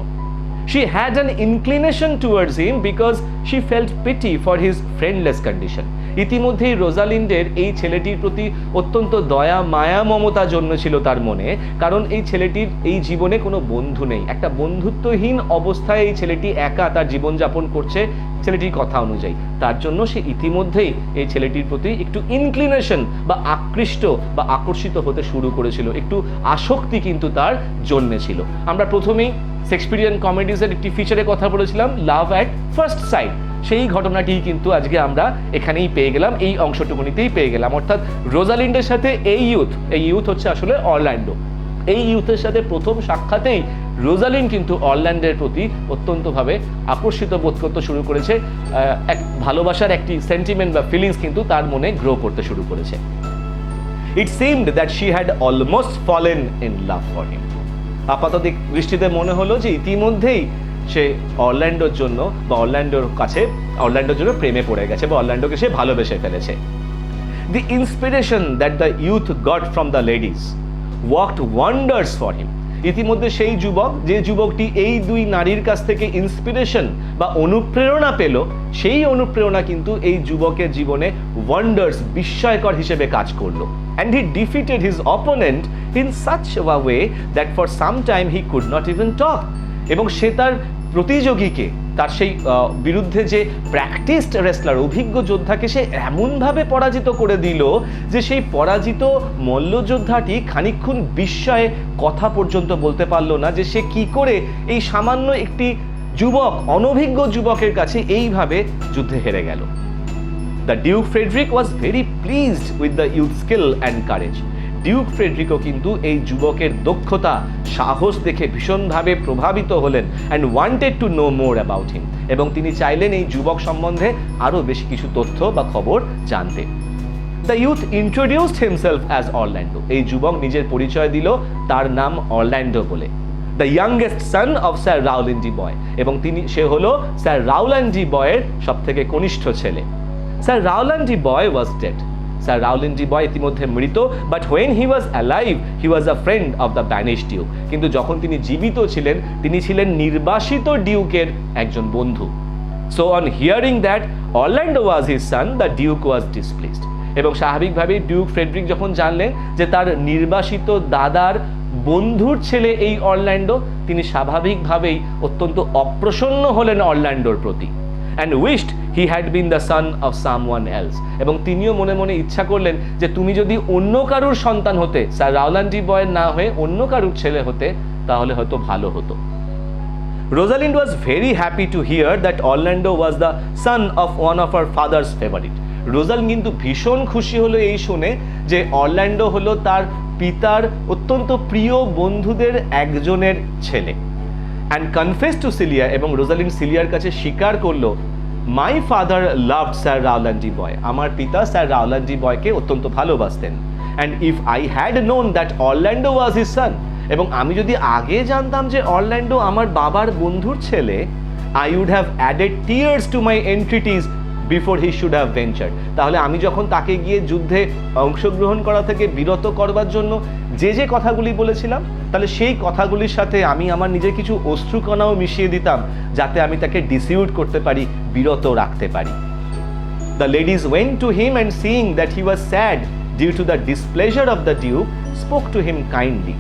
She had an inclination towards him because she felt pity for his friendless condition. ইতিমধ্যেই রোজালিন্ডের এই ছেলেটির প্রতি অত্যন্ত দয়া মায়া মমতা জন্মেছিল তার মনে, কারণ এই ছেলেটির এই জীবনে কোনো বন্ধু নেই। একটা বন্ধুত্বহীন অবস্থায় এই ছেলেটি একা তার জীবনযাপন করছে ছেলেটির কথা অনুযায়ী। তার জন্য সে ইতিমধ্যেই এই ছেলেটির প্রতি একটু ইনক্লিনেশন বা আকৃষ্ট বা আকর্ষিত হতে শুরু করেছিল, একটু আসক্তি কিন্তু তার জন্মেছিল। আমরা প্রথমেই শেক্সপিয়ারিয়ান কমেডিজের একটি ফিচারে কথা বলেছিলাম, লাভ অ্যাট ফার্স্ট সাইট। সেই ঘটনাটি কিন্তু আজকে আমরা এখানেই পেয়ে গেলাম, এই অংশটুকুনিতেই পেয়ে গেলাম। অর্থাৎ রোজালিন্ডের সাথে এই ইউথ হচ্ছে আসলে অরল্যান্ডো। এই ইউথের সাথে প্রথম সাক্ষাতেই রোজালিন্ড কিন্তু অরল্যান্ডোর প্রতি অত্যন্তভাবে আকর্ষিত বোধ করতে শুরু করেছে। এক ভালোবাসার একটি সেন্টিমেন্ট বা ফিলিংস কিন্তু তার মনে গ্রো করতে শুরু করেছে। ইট seemed that she had almost fallen in love for him. আপাতত দৃষ্টিতে মনে হলো যে ইতিমধ্যেই সে অরল্যান্ডোর জন্য বা অরল্যান্ডোর জন্য প্রেমে পড়ে গেছে বা অরল্যান্ডোকে সে ভালোবেসে ফেলেছে। The inspiration that the youth got from the ladies worked wonders for him. ইতিমধ্যে সেই যুবক, যে যুবকটি এই দুই নারীর কাছ থেকে ইন্সপিরেশন বা অনুপ্রেরণা পেল, সেই অনুপ্রেরণা কিন্তু এই যুবকের জীবনে ওয়ান্ডার্স, বিস্ময়কর হিসেবে কাজ করলো। And he defeated his opponent in such a way that for some time he could not even talk. এবং সে তার প্রতিযোগীকে, তার সেই বিরুদ্ধে যে প্র্যাকটিসড রেসলার, অভিজ্ঞ যোদ্ধাকে সে এমনভাবে পরাজিত করে দিল যে সেই পরাজিত মল্লযোদ্ধাটি খানিকক্ষণ বিস্ময়ে কথা পর্যন্ত বলতে পারলো না যে সে কি করে এই সামান্য একটি যুবক, অনভিজ্ঞ যুবকের কাছে এইভাবে যুদ্ধে হেরে গেল। The Duke Frederick was very pleased with the youth's skill and courage. Duke ফ্রেডরিকও কিন্তু এই যুবকের দক্ষতা, সাহস দেখে ভীষণভাবে প্রভাবিত হলেন and wanted to know more about him. এবং তিনি চাইলেন এই যুবক সম্বন্ধে আরও বেশি কিছু তথ্য বা খবর জানতে। The youth introduced himself as Orlando. এই যুবক নিজের পরিচয় দিল তার নাম অরল্যান্ডো বলে। The youngest son of Sir Rowland de Boys. এবং সে হলো স্যার রাউলান ডি বয়ের সব থেকে কনিষ্ঠ ছেলে। Sir Rowland de Boys was dead. Sir Rowland de Boys ইতিমধ্যে মৃত, but when he was alive he was a friend of the banish duke. কিন্তু যখন তিনি জীবিত ছিলেন, তিনি ছিলেন নির্বাসিত ডিউকের একজন বন্ধু। So on hearing that Orlando was his son, the Duke was displaced. এবং স্বাভাবিকভাবেই ডিউক ফ্রেডরিক যখন জানলেন যে তার নির্বাসিত দাদার বন্ধুর ছেলে এই অরল্যান্ডো, তিনি স্বাভাবিকভাবেই অত্যন্ত অপ্রসন্ন হলেন অরল্যান্ডোর প্রতি। and wished he had been the son of someone else. এবং তিনিও মনে মনে ইচ্ছা করলেন যে তুমি যদি অন্য কারুর সন্তান হতে, স্যার রাউলান ডি বয়ের না হয়ে অন্য কারুর ছেলে হতে, তাহলে হয়তো ভালো হতো। Rosalind was very happy to hear that Orlando was the son of one of her father's favorite. Rosalind কিন্তু ভীষণ খুশি হলো এই শুনে যে অরল্যান্ডো হলো তার পিতার অত্যন্ত প্রিয় বন্ধুদের একজনের ছেলে। and confessed to Celia, এবং রোজালিন্ড সিলিয়ার কাছে স্বীকার করলো, my father loved Sir Rowland de Boys. আমার পিতা স্যার রাউলান ডি বয়কে অত্যন্ত ভালোবাসতেন। and if I had known that Orlando was his son, এবং আমি যদি আগে জানতাম যে অরল্যান্ডো আমার বাবার বন্ধুর ছেলে, I would have added tears to my entreaties before he should have ventured. তাহলে আমি যখন তাকে গিয়ে যুদ্ধে অংশগ্রহণ করা থেকে বিরত করবার জন্য যে কথাগুলি বলেছিলাম, তাহলে সেই কথাগুলির সাথে আমি আমার নিজের কিছু অশ্রুকণাও মিশিয়ে দিতাম, যাতে আমি তাকে ডিসিউড করতে পারি, বিরত রাখতে পারি। The ladies went to him and seeing that he was sad due to the displeasure of the Duke, spoke to him kindly.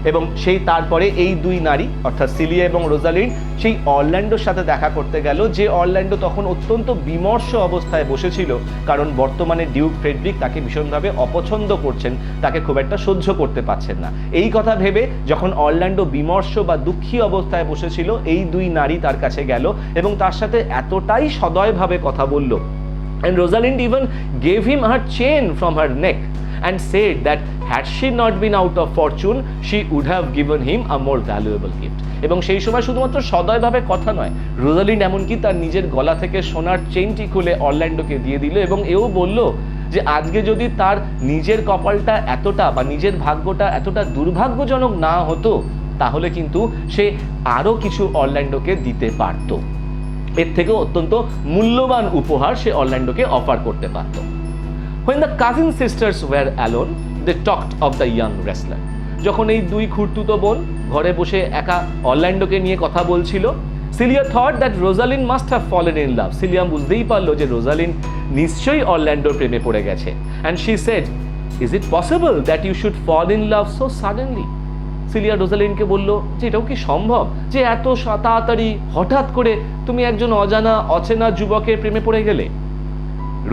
এবং সেই তারপরে এই দুই নারী অর্থাৎ সিলিয়া এবং রোজালিন্ড সেই অরল্যান্ডোর সাথে দেখা করতে গেল, যে অরল্যান্ডো তখন অত্যন্ত বিমর্ষ অবস্থায় বসেছিল, কারণ বর্তমানে ডিউক ফ্রেডরিক তাকে ভীষণভাবে অপছন্দ করছেন, তাকে খুব একটা সহ্য করতে পারছেন না। এই কথা ভেবে যখন অরল্যান্ডো বিমর্ষ বা দুঃখী অবস্থায় বসেছিল, এই দুই নারী তার কাছে গেল এবং তার সাথে এতটাই সদয়ভাবে কথা বলল, and Rosalind even gave him her chain from her neck and said that had she not been out of fortune, she would have given him a more valuable gift. এবং সেই সময় শুধুমাত্র সদয়ভাবে কথা নয়, রোজালিন্ড এমনকি তার নিজের গলা থেকে সোনার চেইনটি খুলে অরল্যান্ডোকে দিয়ে দিল এবং এও বলল যে আজকে যদি তার নিজের কপালটা এতটা বা নিজের ভাগ্যটা এতটা দুর্ভাগ্যজনক না হতো, তাহলে কিন্তু সে আরও কিছু অরল্যান্ডোকে দিতে পারত। এর থেকেও অত্যন্ত মূল্যবান উপহার সে অরল্যান্ডোকে অফার করতে পারত। When the cousin sisters were alone, they talked of the young wrestler. যখন এই দুই খুড়তুতো বোন ঘরে বসে একা অরল্যান্ডোকে নিয়ে কথা বলছিল, Celia thought that Rosalind must have fallen in love. Celia বুঝতেই পারলো যে রোজালিন নিশ্চয়ই অরল্যান্ডোর প্রেমে পড়ে গেছে। And she said, is it possible that you should fall in love so suddenly? Celia রোজালিনকে বলল যে এটাও কি সম্ভব যে এত তাড়াতাড়ি হঠাৎ করে তুমি একজন অজানা অচেনা যুবকের প্রেমে পড়ে গেলে?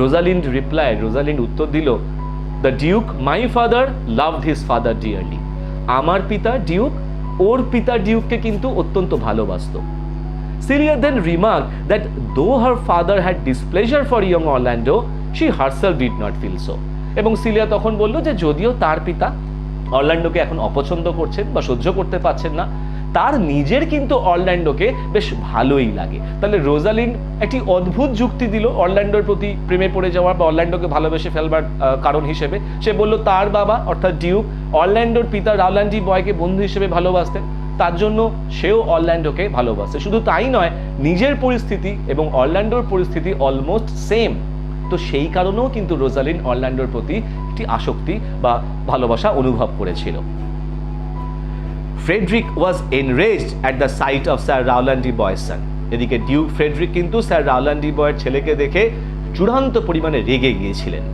রোজালিন রিপ্লাই, রোজালিন উত্তর দিল, the duke my father loved his father dearly. আমার পিতা ডিউক ওর পিতা ডিউককে কিন্তু অত্যন্ত ভালোবাসতো। Celia then remarked that though her father had displeasure for young Orlando, she herself did not feel so. এবং সিলিয়া তখন বলল যে যদিও তার পিতা অরল্যান্ডোকে এখন অপছন্দ করছেন বা সহ্য করতে পারছেন না, তার নিজের কিন্তু অরল্যান্ডোকে বেশ ভালোই লাগে। তাহলে রোজালিন একটি অদ্ভুত যুক্তি দিল অরল্যান্ডোর প্রতি প্রেমে পড়ে যাওয়ার বা অরল্যান্ডোকে ভালোবেসে ফেলবার কারণ হিসেবে। সে বলল তার বাবা অর্থাৎ ডিউক অরল্যান্ডোর পিতা রাওলান্ডি বয়কে বন্ধু হিসেবে ভালোবাসতেন, তার জন্য সেও অরল্যান্ডোকে ভালোবাসে। শুধু তাই নয়, নিজের পরিস্থিতি এবং অরল্যান্ডোর পরিস্থিতি অলমোস্ট সেম। তো সেই কারণেও কিন্তু রোজালিন অরল্যান্ডোর প্রতি একটি আসক্তি বা ভালোবাসা অনুভব করেছিল। Frederick was enraged at the sight of Sir Rowland de বয়ের সন। এদিকে ডিউক ফ্রেডরিক কিন্তু স্যার রাওলান্ডি বয়ের ছেলেকে দেখে চূড়ান্ত পরিমাণে রেগে গিয়েছিলেন।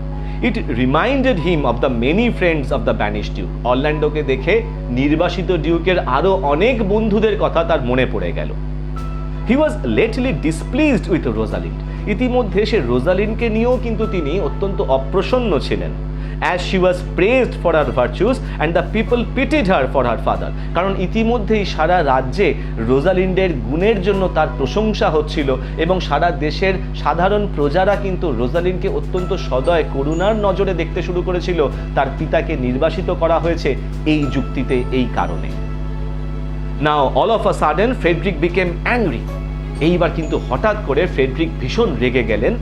It reminded him of the many friends of the banish duke. অরল্যান্ডোকে দেখে নির্বাসিত ডিউকের আরো অনেক বন্ধুদের কথা তার মনে পড়ে গেল। হি ওয়াজ লেটলি ডিসপ্লিজড উইথ রোজালিন। ইতিমধ্যে সে রোজালিনকে নিয়েও কিন্তু তিনি অত্যন্ত অপ্রসন্ন ছিলেন। as she was praised for her virtues and the people pitied her for her father। কারণ ইতিমধ্যেই সারা রাজ্যে রোজালিন্ডের গুণের জন্য তার প্রশংসা হচ্ছিল এবং সারা দেশের সাধারণ প্রজারা কিন্তু রোজালিনকে অত্যন্ত সদয় করুণার নজরে দেখতে শুরু করেছিল। তার পিতাকে নির্বাসিত করা হয়েছে এই যুক্তিতে, এই কারণে। Now all of a sudden Frederick became angry। এইবার কিন্তু হঠাৎ করে ফ্রেডরিক ভীষণ রেগে গেলেন।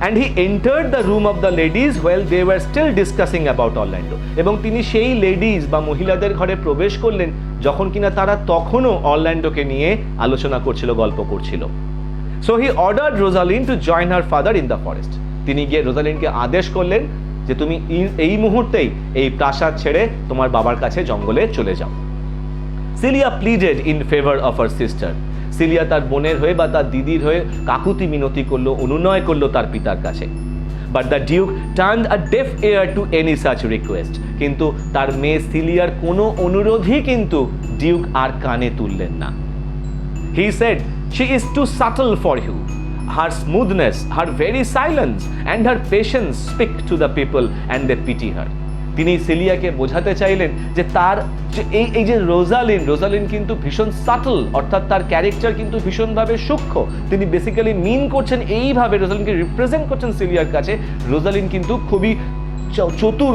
And he entered the room of the ladies while they were still discussing about Orlando। এবং তিনি সেই লেডিজ বা মহিলাদের ঘরে প্রবেশ করলেন যখন কিনা তারা তখনও অরল্যান্ডোকে নিয়ে আলোচনা করছিল, গল্প করছিল। So he ordered Rosaline to join her father in the forest। তিনি গিয়ে রোজালিনকে আদেশ করলেন যে তুমি এই মুহূর্তেই এই প্রাসাদ ছেড়ে তোমার বাবার কাছে জঙ্গলে চলে যাও। Celia pleaded in favor of her sister। Celia তার বোনের হয়ে বা তার দিদির হয়ে কাকুতি মিনতি করলো, অনুনয় করলো তার পিতার কাছে। But the duke turned a deaf ear to any such request. কিন্তু তার মেয়ে সিলিয়ার কোনো অনুরোধই কিন্তু ডিউক আর কানে তুললেন না। He said, she is too subtle for you. Her smoothness, her very silence and her patience speak to the people and they pity her. তিনি সিলিয়াকে বোঝাতে চাইলেন যে তার এই যে রোজালিন কিন্তু ভীষণ সাটল, অর্থাৎ তার ক্যারেক্টার কিন্তু ভীষণভাবে সূক্ষ্ম। তিনি বেসিক্যালি মিন করছেন এইভাবে, রোজালিনকে রিপ্রেজেন্ট করছেন সিলিয়ার কাছে। রোজালিন কিন্তু খুবই চতুর,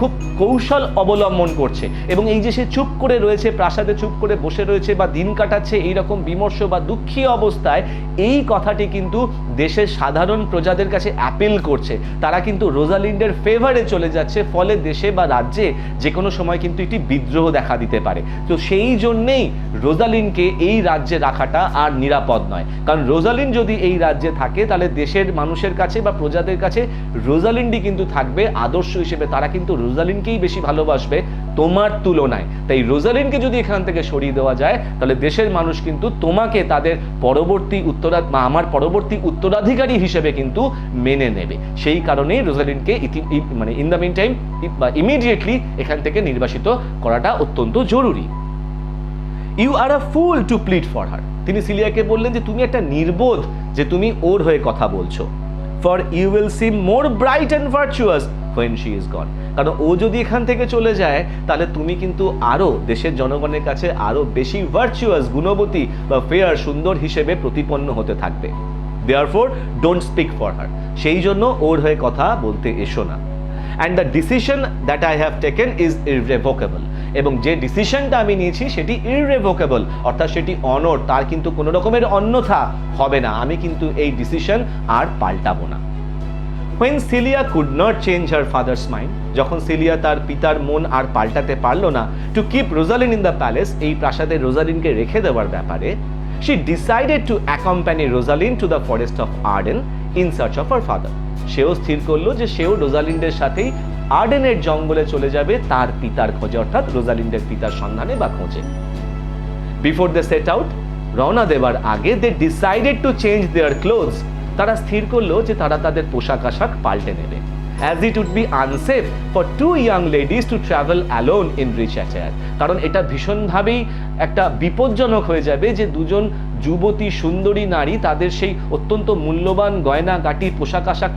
খুব কৌশল অবলম্বন করছে এবং এই যে সে চুপ করে রয়েছে, প্রাসাদে চুপ করে বসে রয়েছে বা দিন কাটাচ্ছে এইরকম বিমর্ষ বা দুঃখী অবস্থায়, এই কথাটি কিন্তু দেশের সাধারণ প্রজাদের কাছে অ্যাপিল করছে। তারা কিন্তু রোজালিন্ডের ফেভারে চলে যাচ্ছে, ফলে দেশে বা রাজ্যে যে কোনো সময় কিন্তু একটি বিদ্রোহ দেখা দিতে পারে। তো সেই জন্যেই রোজালিনকে এই রাজ্যে রাখাটা আর নিরাপদ নয়। কারণ রোজালিন যদি এই রাজ্যে থাকে তাহলে দেশের মানুষের কাছে বা প্রজাদের কাছে রোজালিন্ডই কিন্তু থাকবে আদর্শ হিসেবে। তারা কিন্তু রোজালিনকেই বেশি ভালোবাসবে তোমার তুলনায়। তাই রোজালিনকে যদি এখান থেকে সরিয়ে দেওয়া যায় তাহলে দেশের মানুষ কিন্তু তোমাকে তাদের পরবর্তী আমার পরবর্তী উত্তরাধিকারী হিসেবে কিন্তু মেনে নেবে। সেই কারণেই রোজালিনকে ইন দ্য মিন টাইম বা ইমিডিয়েটলি এখান থেকে নির্বাসিত করাটা অত্যন্ত জরুরি। You are a fool to plead for her. তিনি সিলিয়াকে বললেন যে তুমি একটা নির্বোধ যে তুমি ওর হয়ে কথা বলছো। For you will seem more bright and virtuous when she is gone। কারণ ও যদি এখান থেকে চলে যায় তাহলে তুমি কিন্তু আরো দেশের জনগণের কাছে আরো বেশি ভার্চুয়াস, গুণবতী বা ফেয়ার, সুন্দর হিসেবে প্রতিপন্ন হতে থাকবে। Therefore don't speak for her। সেই জন্য ওর হয়ে কথা বলতে এসো না। And the decision that I have taken is irrevocable। এবং যে ডিসিশনটা আমি নিয়েছি সেটি ইররেভোকেবল, অর্থাৎ সেটি অনড়, তার কিন্তু কোনো রকমের অন্যথা হবে না। আমি কিন্তু এই ডিসিশন আর পাল্টাবো না। When Celia could not change her father's mind, যখন সিলিয়া তার পিতার মন আর পাল্টাতে পারলো না to keep Rosalyn in the palace, এই প্রাসাদে রোজালিনকে রেখে দেওয়ার ব্যাপারে, she decided to accompany Rosalind to the forest of Arden in search of her father। সেও স্থির করলো যে সেও রোজালিন্ডের সাথেই আর্ডেনের জঙ্গলে চলে যাবে তার পিতার খোঁজে, অর্থাৎ রোজালিন্ডের পিতার সন্ধানে বা খোঁজে। বিফোর দে সেট আউট রওনা দেবার আগে they decided to change their clothes, তারা স্থির করলো যে তারা তাদের পোশাক আশাক পাল্টে নেবে, as it would be unsafe for two young ladies to travel alone in rich attire, কারণ এটা ভীষণভাবেই একটা বিপজ্জনক হয়ে যাবে যে দুজন যুবতী সুন্দরী নারী তাদের সেই অত্যন্ত মূল্যবান গয়না গাটি পোশাক আশাক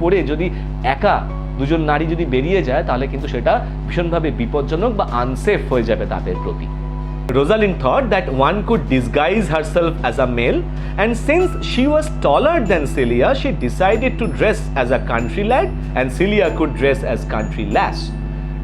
পরে যদি একা দুজন নারী যদি বেরিয়ে যায় তাহলে কিন্তু সেটা ভীষণভাবে বিপজ্জনক বা আনসেফ হয়ে যাবে তাদের প্রতি। Rosalind thought that one could disguise herself as a male, and since she was taller than Celia, she decided to dress as a country lad and Celia could dress as country lass.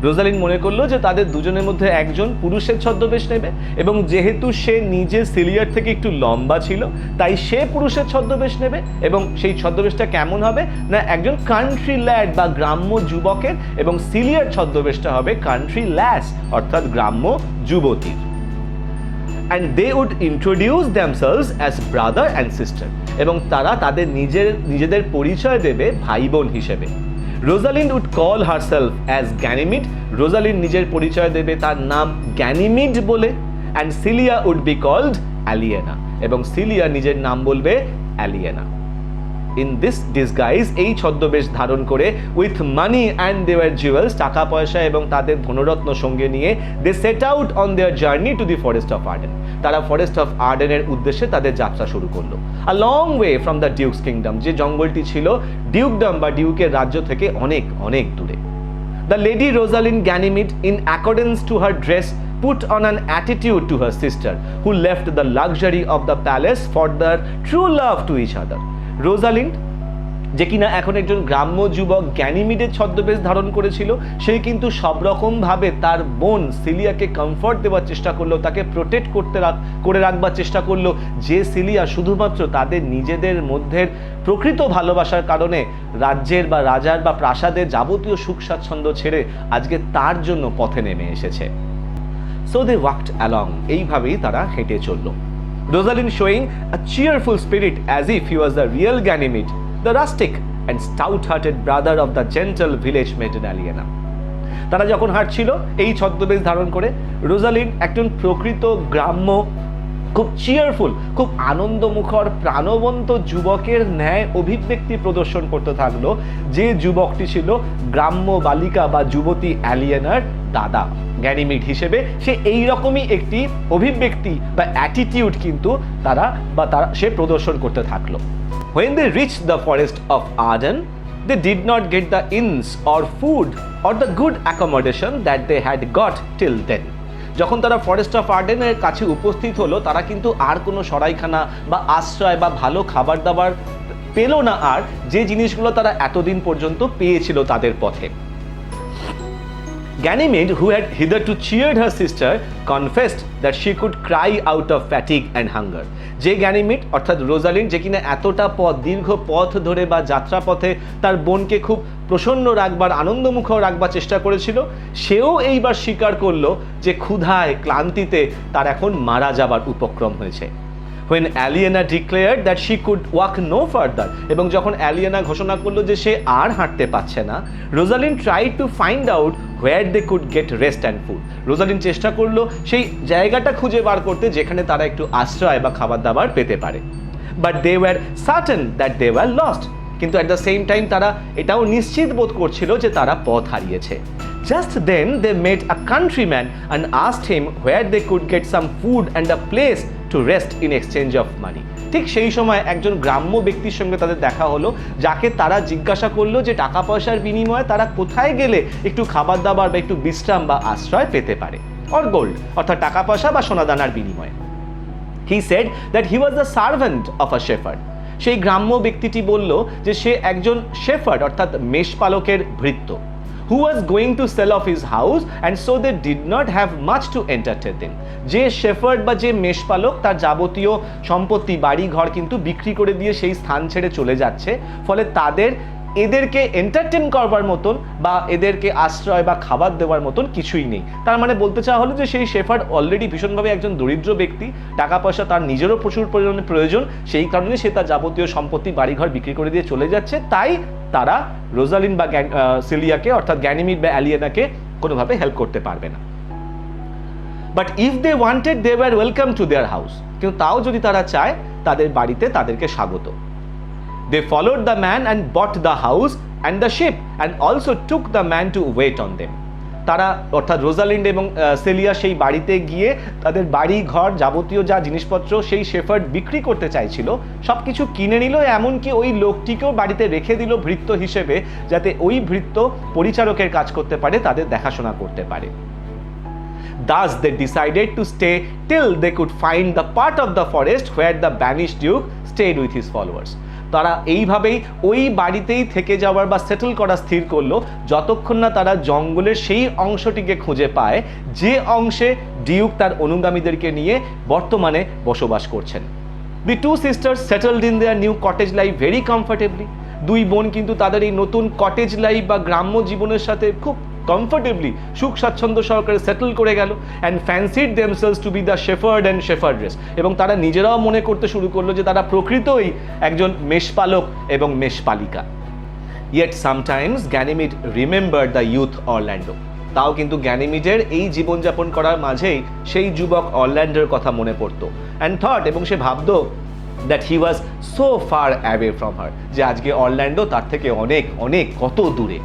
Rosalyn মনে করলো যে তাদের দুজনের মধ্যে একজন পুরুষের ছদ্মবেশ নেবে, এবং যেহেতু সে নিজে সিলিয়ার থেকে একটু লম্বা ছিল তাই সে পুরুষের ছদ্মবেশ নেবে, এবং সেই ছদ্মবেশটা কেমন হবে না একজন কান্ট্রি ল্যাড বা গ্রাম্য যুবকের, এবং সিলিয়ার ছদ্মবেশটা হবে কান্ট্রি ল্যাস অর্থাৎ গ্রাম্য যুবতীর। And they would introduce themselves as brother and sister, এবং তারা তাদের নিজেদের পরিচয় দেবে ভাই বোন হিসেবে। Rosalind would call herself as Ganymede, Rosalind নিজের পরিচয় দেবে তার নাম গ্যানিমিড বলে, and Celia would be called Aliena, এবং সিলিয়া নিজের নাম বলবে অ্যালিয়েনা। In this disguise, এই ছদ্মবেশ ধারণ করে with money and their jewels, টাকা পয়সা এবং তাদের ধনরত্ন সঙ্গে নিয়ে they set out on their journey to the forest of Arden, তারা ফরেস্ট অফ আর্ডেনের উদ্দেশ্যে তাদের যাত্রা শুরু করলো। A long way from the Duke's kingdom, যে জঙ্গলটি ছিল ডিউকডম বা ডিউকের রাজ্য থেকে অনেক অনেক দূরে। The lady Rosalind Ganymede, in accordance to her dress, put on an attitude to her sister, who left the luxury of the palace for their true love to each other. Rosalind, যে কিনা এখন একজন গ্রাম্য যুবক গ্যানিমিডের ছদ্মবেশ ধারণ করেছিল, সেই কিন্তু সব রকম ভাবে তার বোন সিলিয়াকে কমফর্ট দেওয়ার চেষ্টা করলো, তাকে প্রোটেক্ট করে রাখবার চেষ্টা করলো, যে সিলিয়া শুধুমাত্র তাদের নিজেদের মধ্যে প্রকৃত ভালোবাসার কারণে রাজ্যের বা রাজার বা প্রাসাদের যাবতীয় সুখ স্বাচ্ছন্দ্য ছেড়ে আজকে তার জন্য পথে নেমে এসেছে। সো দে ওয়াকড অ্যালং, এইভাবেই তারা হেঁটে চলল। Rosalind showing a cheerful spirit as if he was the real Ganymede, the rustic and stout-hearted brother of the gentle village maiden Aliena. তারা যখন হাঁটছিল এই ছদ্মবেশ ধারণ করে, রোজালিন্ড একজন প্রকৃত গ্রাম্য, খুব চিয়ারফুল, খুব আনন্দমুখর প্রাণবন্ত যুবকের ন্যায় অভিব্যক্তি প্রদর্শন করতে থাকলো, যে যুবকটি ছিল গ্রাম্য বালিকা বা যুবতী অ্যালিয়েনার দাদা গ্যানিমিড হিসেবে। সে এইরকমই একটি অভিব্যক্তি বা অ্যাটিটিউড কিন্তু সে প্রদর্শন করতে থাকলো। When they reached the forest of Arden, they did not get the inns or food or the good accommodation that they had got till then. যখন তারা ফরেস্ট অফ আর্ডেনের কাছে উপস্থিত হলো, তারা কিন্তু আর কোনো সরাইখানা বা আশ্রয় বা ভালো খাবার দাবার পেল না, আর যে জিনিসগুলো তারা এতদিন পর্যন্ত পেয়েছিল তাদের পথে। Ganymede, who had hitherto cheered her sister, confessed that she could cry out of fatigue and hunger. যে গ্যানিমিড অর্থাৎ রোজালিন্ড, যে কিনা এতটা দীর্ঘ পথ ধরে বা যাত্রাপথে তার বোনকে খুব প্রসন্ন রাখবার, আনন্দমুখ রাখবার চেষ্টা করেছিল, সেও এইবার স্বীকার করলো যে ক্ষুধায় ক্লান্তিতে তার এখন মারা যাবার উপক্রম হয়েছে। When Aliena declared that she could walk no further, এবং যখন অ্যালিয়েনা ঘোষণা করলো যে সে আর হাঁটতে পারছে না, Rosalind tried to find out where they could get rest and food. Rosalind চেষ্টা করলো সেই জায়গাটা খুঁজে বার করতে যেখানে তারা একটু আশ্রয় বা খাবার দাবার পেতে পারে। But they were certain that they were lost. কিন্তু at the same time তারা এটাও নিশ্চিত বোধ করছিল যে তারা পথ হারিয়েছে। Just then they met a countryman and asked him where they could get some food and a place to rest in exchange of money. ঠিক সেই সময় একজন গ্রাম্য ব্যক্তির সঙ্গে তাদের দেখা হলো, যাকে তারা জিজ্ঞাসা করলো যে টাকা পয়সার বিনিময়ে তারা কোথায় গেলে একটু খাবার দাবার বা একটু বিশ্রাম বা আশ্রয় পেতে পারে, অর গোল্ড অর্থাৎ টাকা পয়সা বা সোনাদানার বিনিময়ে। He said that he was the servant of a shepherd. সেই গ্রাম্য ব্যক্তিটি বলল যে সে একজন শেফার্ড অর্থাৎ মেষপালকের ভৃত্য, who was going to sell off his house and so they did not have much to entertain them. যে শেফার্ড বা যে মেষপালক তার যাবতীয় সম্পত্তি বাড়ি ঘর কিন্তু বিক্রি করে দিয়ে সেই স্থান ছেড়ে চলে যাচ্ছে, ফলে এদেরকে এন্টারটেন করবার মতন বা এদেরকে আশ্রয় বা খাবার দেওয়ার মতন কিছুই নেই। তার মানে বলতে চাওয়া হলো যে সেই শেফার্ড অলরেডি ভীষণভাবে একজন দরিদ্র ব্যক্তি, টাকা পয়সা তার নিজেরও প্রচুর পরিমাণে প্রয়োজন, সেই কারণে সে তার যাবতীয় সম্পত্তি বাড়িঘর বিক্রি করে দিয়ে চলে যাচ্ছে। তাই তারা রোজালিন্ড বা সিলিয়াকে অর্থাৎ গ্যানিমিড বা অ্যালিয়েনাকে কোনোভাবে হেল্প করতে পারবে না। But if they wanted they were welcome to their house, কিন্তু তাও যদি তারা চায় তাদের বাড়িতে তাদেরকে স্বাগত। They followed the man and bought the house and the sheep and also took the man to wait on them. তারা অর্থাৎ রোজালিন্ড এবং সেলিয়া সেই বাড়িতে গিয়ে তাদের বাড়ি ঘর যাবতীয় যা জিনিসপত্র সেই শেফার্ড বিক্রি করতে চাইছিল সব কিছু কিনে নিল, এমনকি ওই লোকটিকেও বাড়িতে রেখে দিল ভৃত্য হিসেবে, যাতে ওই ভৃত্য পরিচারকের কাজ করতে পারে, তাদের দেখাশোনা করতে পারে। Thus they decided to stay till they could find the part of the forest where the banished duke stayed with his followers. তারা এইভাবেই ওই বাড়িতেই থেকে যাওয়ার বা সেটেল করা স্থির করলো যতক্ষণ না তারা জঙ্গলের সেই অংশটিকে খুঁজে পায় যে অংশে ডিউক তার অনুগামীদেরকে নিয়ে বর্তমানে বসবাস করছেন। The two sisters settled in their new cottage life very comfortably. দুই বোন কিন্তু তাদের এই নতুন কটেজ লাইফ বা গ্রাম্য জীবনের সাথে খুব কমফোর্টেবলি সুখ স্বাচ্ছন্দ্য সহকারে সেটেল করে গেল and fancied themselves to be the shepherd and shepherdess, এবং তারা নিজেরাও মনে করতে শুরু করলো যে তারা প্রকৃতই একজন মেষপালক এবং মেষপালিকা। Yet sometimes Ganymede remembered the youth Orlando, তাও কিন্তু গ্যানিমিডের এই জীবনযাপন করার মাঝেই সেই যুবক অরল্যান্ডোর কথা মনে পড়তো অ্যান্ড থট, এবং সে ভাবতো that he was so far away from her, যে আজকে অরল্যান্ডো তার থেকে অনেক অনেক কত দূরে।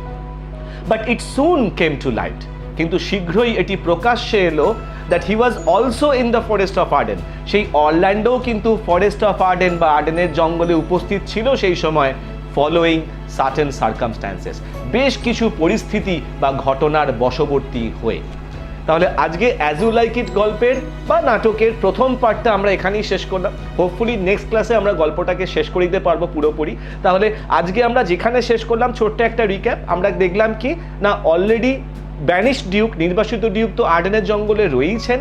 But it soon came to light, কিন্তু শীঘ্রই এটি প্রকাশ্যে এলো that he was also in the forest of Arden, সেই অরল্যান্ডো কিন্তু ফরেস্ট অফ আর্ডেন বা আর্ডেনের জঙ্গলে উপস্থিত ছিল সেই সময়, ফলোয়িং সার্টেন সার্কামস্ট্যান্সেস, বেশ কিছু পরিস্থিতি বা ঘটনার বশবর্তী হয়ে। তাহলে আজকে অ্যাজ ইউ লাইক ইট গল্পের বা নাটকের প্রথম পার্টটা আমরা এখানেই শেষ করলাম। হোপফুলি নেক্সট ক্লাসে আমরা গল্পটাকে শেষ করে দিতে পারবো পুরোপুরি। তাহলে আজকে আমরা যেখানে শেষ করলাম ছোট্ট একটা রিক্যাপ, আমরা দেখলাম কি না অলরেডি ব্যানিশড ডিউক, নির্বাসিত ডিউক তো আর্ডেনের জঙ্গলে রয়েইছেন।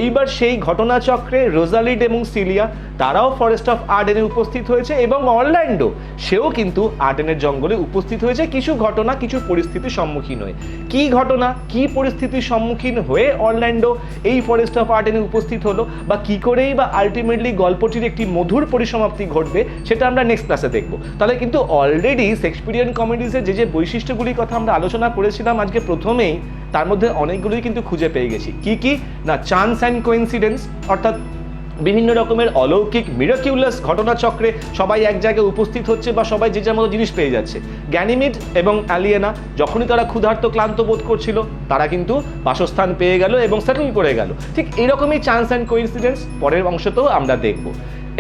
এইবার সেই ঘটনাচক্রে রোজালিন্ড এবং সিলিয়া তারাও ফরেস্ট অফ আর্ডেনে উপস্থিত হয়েছে, এবং অরল্যান্ডো সেও কিন্তু আর্ডেনের জঙ্গলে উপস্থিত হয়েছে কিছু ঘটনা কিছু পরিস্থিতির সম্মুখীন হয়ে। কি ঘটনা কি পরিস্থিতির সম্মুখীন হয়ে অরল্যান্ডো এই ফরেস্ট অফ আর্ডেনে উপস্থিত হলো, বা কি করেই বা আলটিমেটলি গল্পটির একটি মধুর পরিসমাপ্তি ঘটবে, সেটা আমরা নেক্সট ক্লাসে দেখবো। তাহলে কিন্তু অলরেডি শেক্সপিয়ারিয়ান কমেডিজের যে যে বৈশিষ্ট্যগুলির কথা আমরা আলোচনা করেছিলাম আজকে প্রথমেই, তার মধ্যে অনেকগুলোই কিন্তু খুঁজে পেয়ে গেছি। কি কি না, চান্স অ্যান্ড কোইন্সিডেন্স, অর্থাৎ বিভিন্ন রকমের অলৌকিক মিরাকিউলাস ঘটনাচক্রে সবাই এক জায়গায় উপস্থিত হচ্ছে বা সবাই যে যার মতো জিনিস পেয়ে যাচ্ছে। গ্যানিমিড এবং অ্যালিয়েনা যখনই তারা ক্ষুধার্ত ক্লান্ত বোধ করছিল তারা কিন্তু বাসস্থান পেয়ে গেল এবং সেটেল করে গেল। ঠিক এরকমই চান্স অ্যান্ড কোইন্সিডেন্স পরের অংশতেও আমরা দেখব।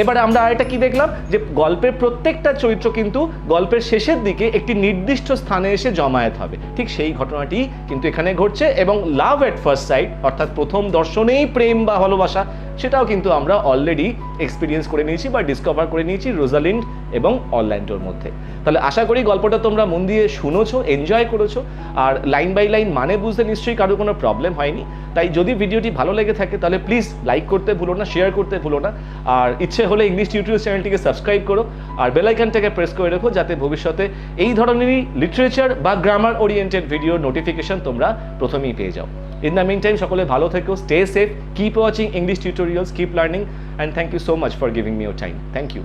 এবারে আমরা আরেকটা কি দেখলাম, যে গল্পের প্রত্যেকটা চরিত্র কিন্তু গল্পের শেষের দিকে একটি নির্দিষ্ট স্থানে এসে জমায়েত হবে, ঠিক সেই ঘটনাটি কিন্তু এখানে ঘটছে। এবং লাভ এট ফার্স্ট সাইট, অর্থাৎ প্রথম দর্শনেই প্রেম বা ভালোবাসা, সেটাও কিন্তু আমরা অলরেডি এক্সপিরিয়েন্স করে নিয়েছি বা ডিসকভার করে নিয়েছি রোজালিন্ড এবং অরল্যান্ডোর মধ্যে। তাহলে আশা করি গল্পটা তোমরা মন দিয়ে শুনেছো, এনজয় করেছো, আর লাইন বাই লাইন মানে বুঝতে নিশ্চয়ই কারো কোনো প্রবলেম হয়নি। তাই যদি ভিডিওটি ভালো লেগে থাকে তাহলে প্লিজ লাইক করতে ভুলো না, শেয়ার করতে ভুলো না, আর ইচ্ছে হলে ইংলিশ টিউটোরিয়ালস চ্যানেলটিকে সাবস্ক্রাইব করো আর বেল আইকনটাকে প্রেস করে রেখো, যাতে ভবিষ্যতে এই ধরনেরই লিটারেচার বা গ্রামার ওরিয়েন্টেড ভিডিওর নোটিফিকেশন তোমরা প্রথমেই পেয়ে যাও। In the meantime, সকলে ভালো থেকো, stay safe, keep watching English tutorials, keep learning, and thank you so much for giving me your time. Thank you.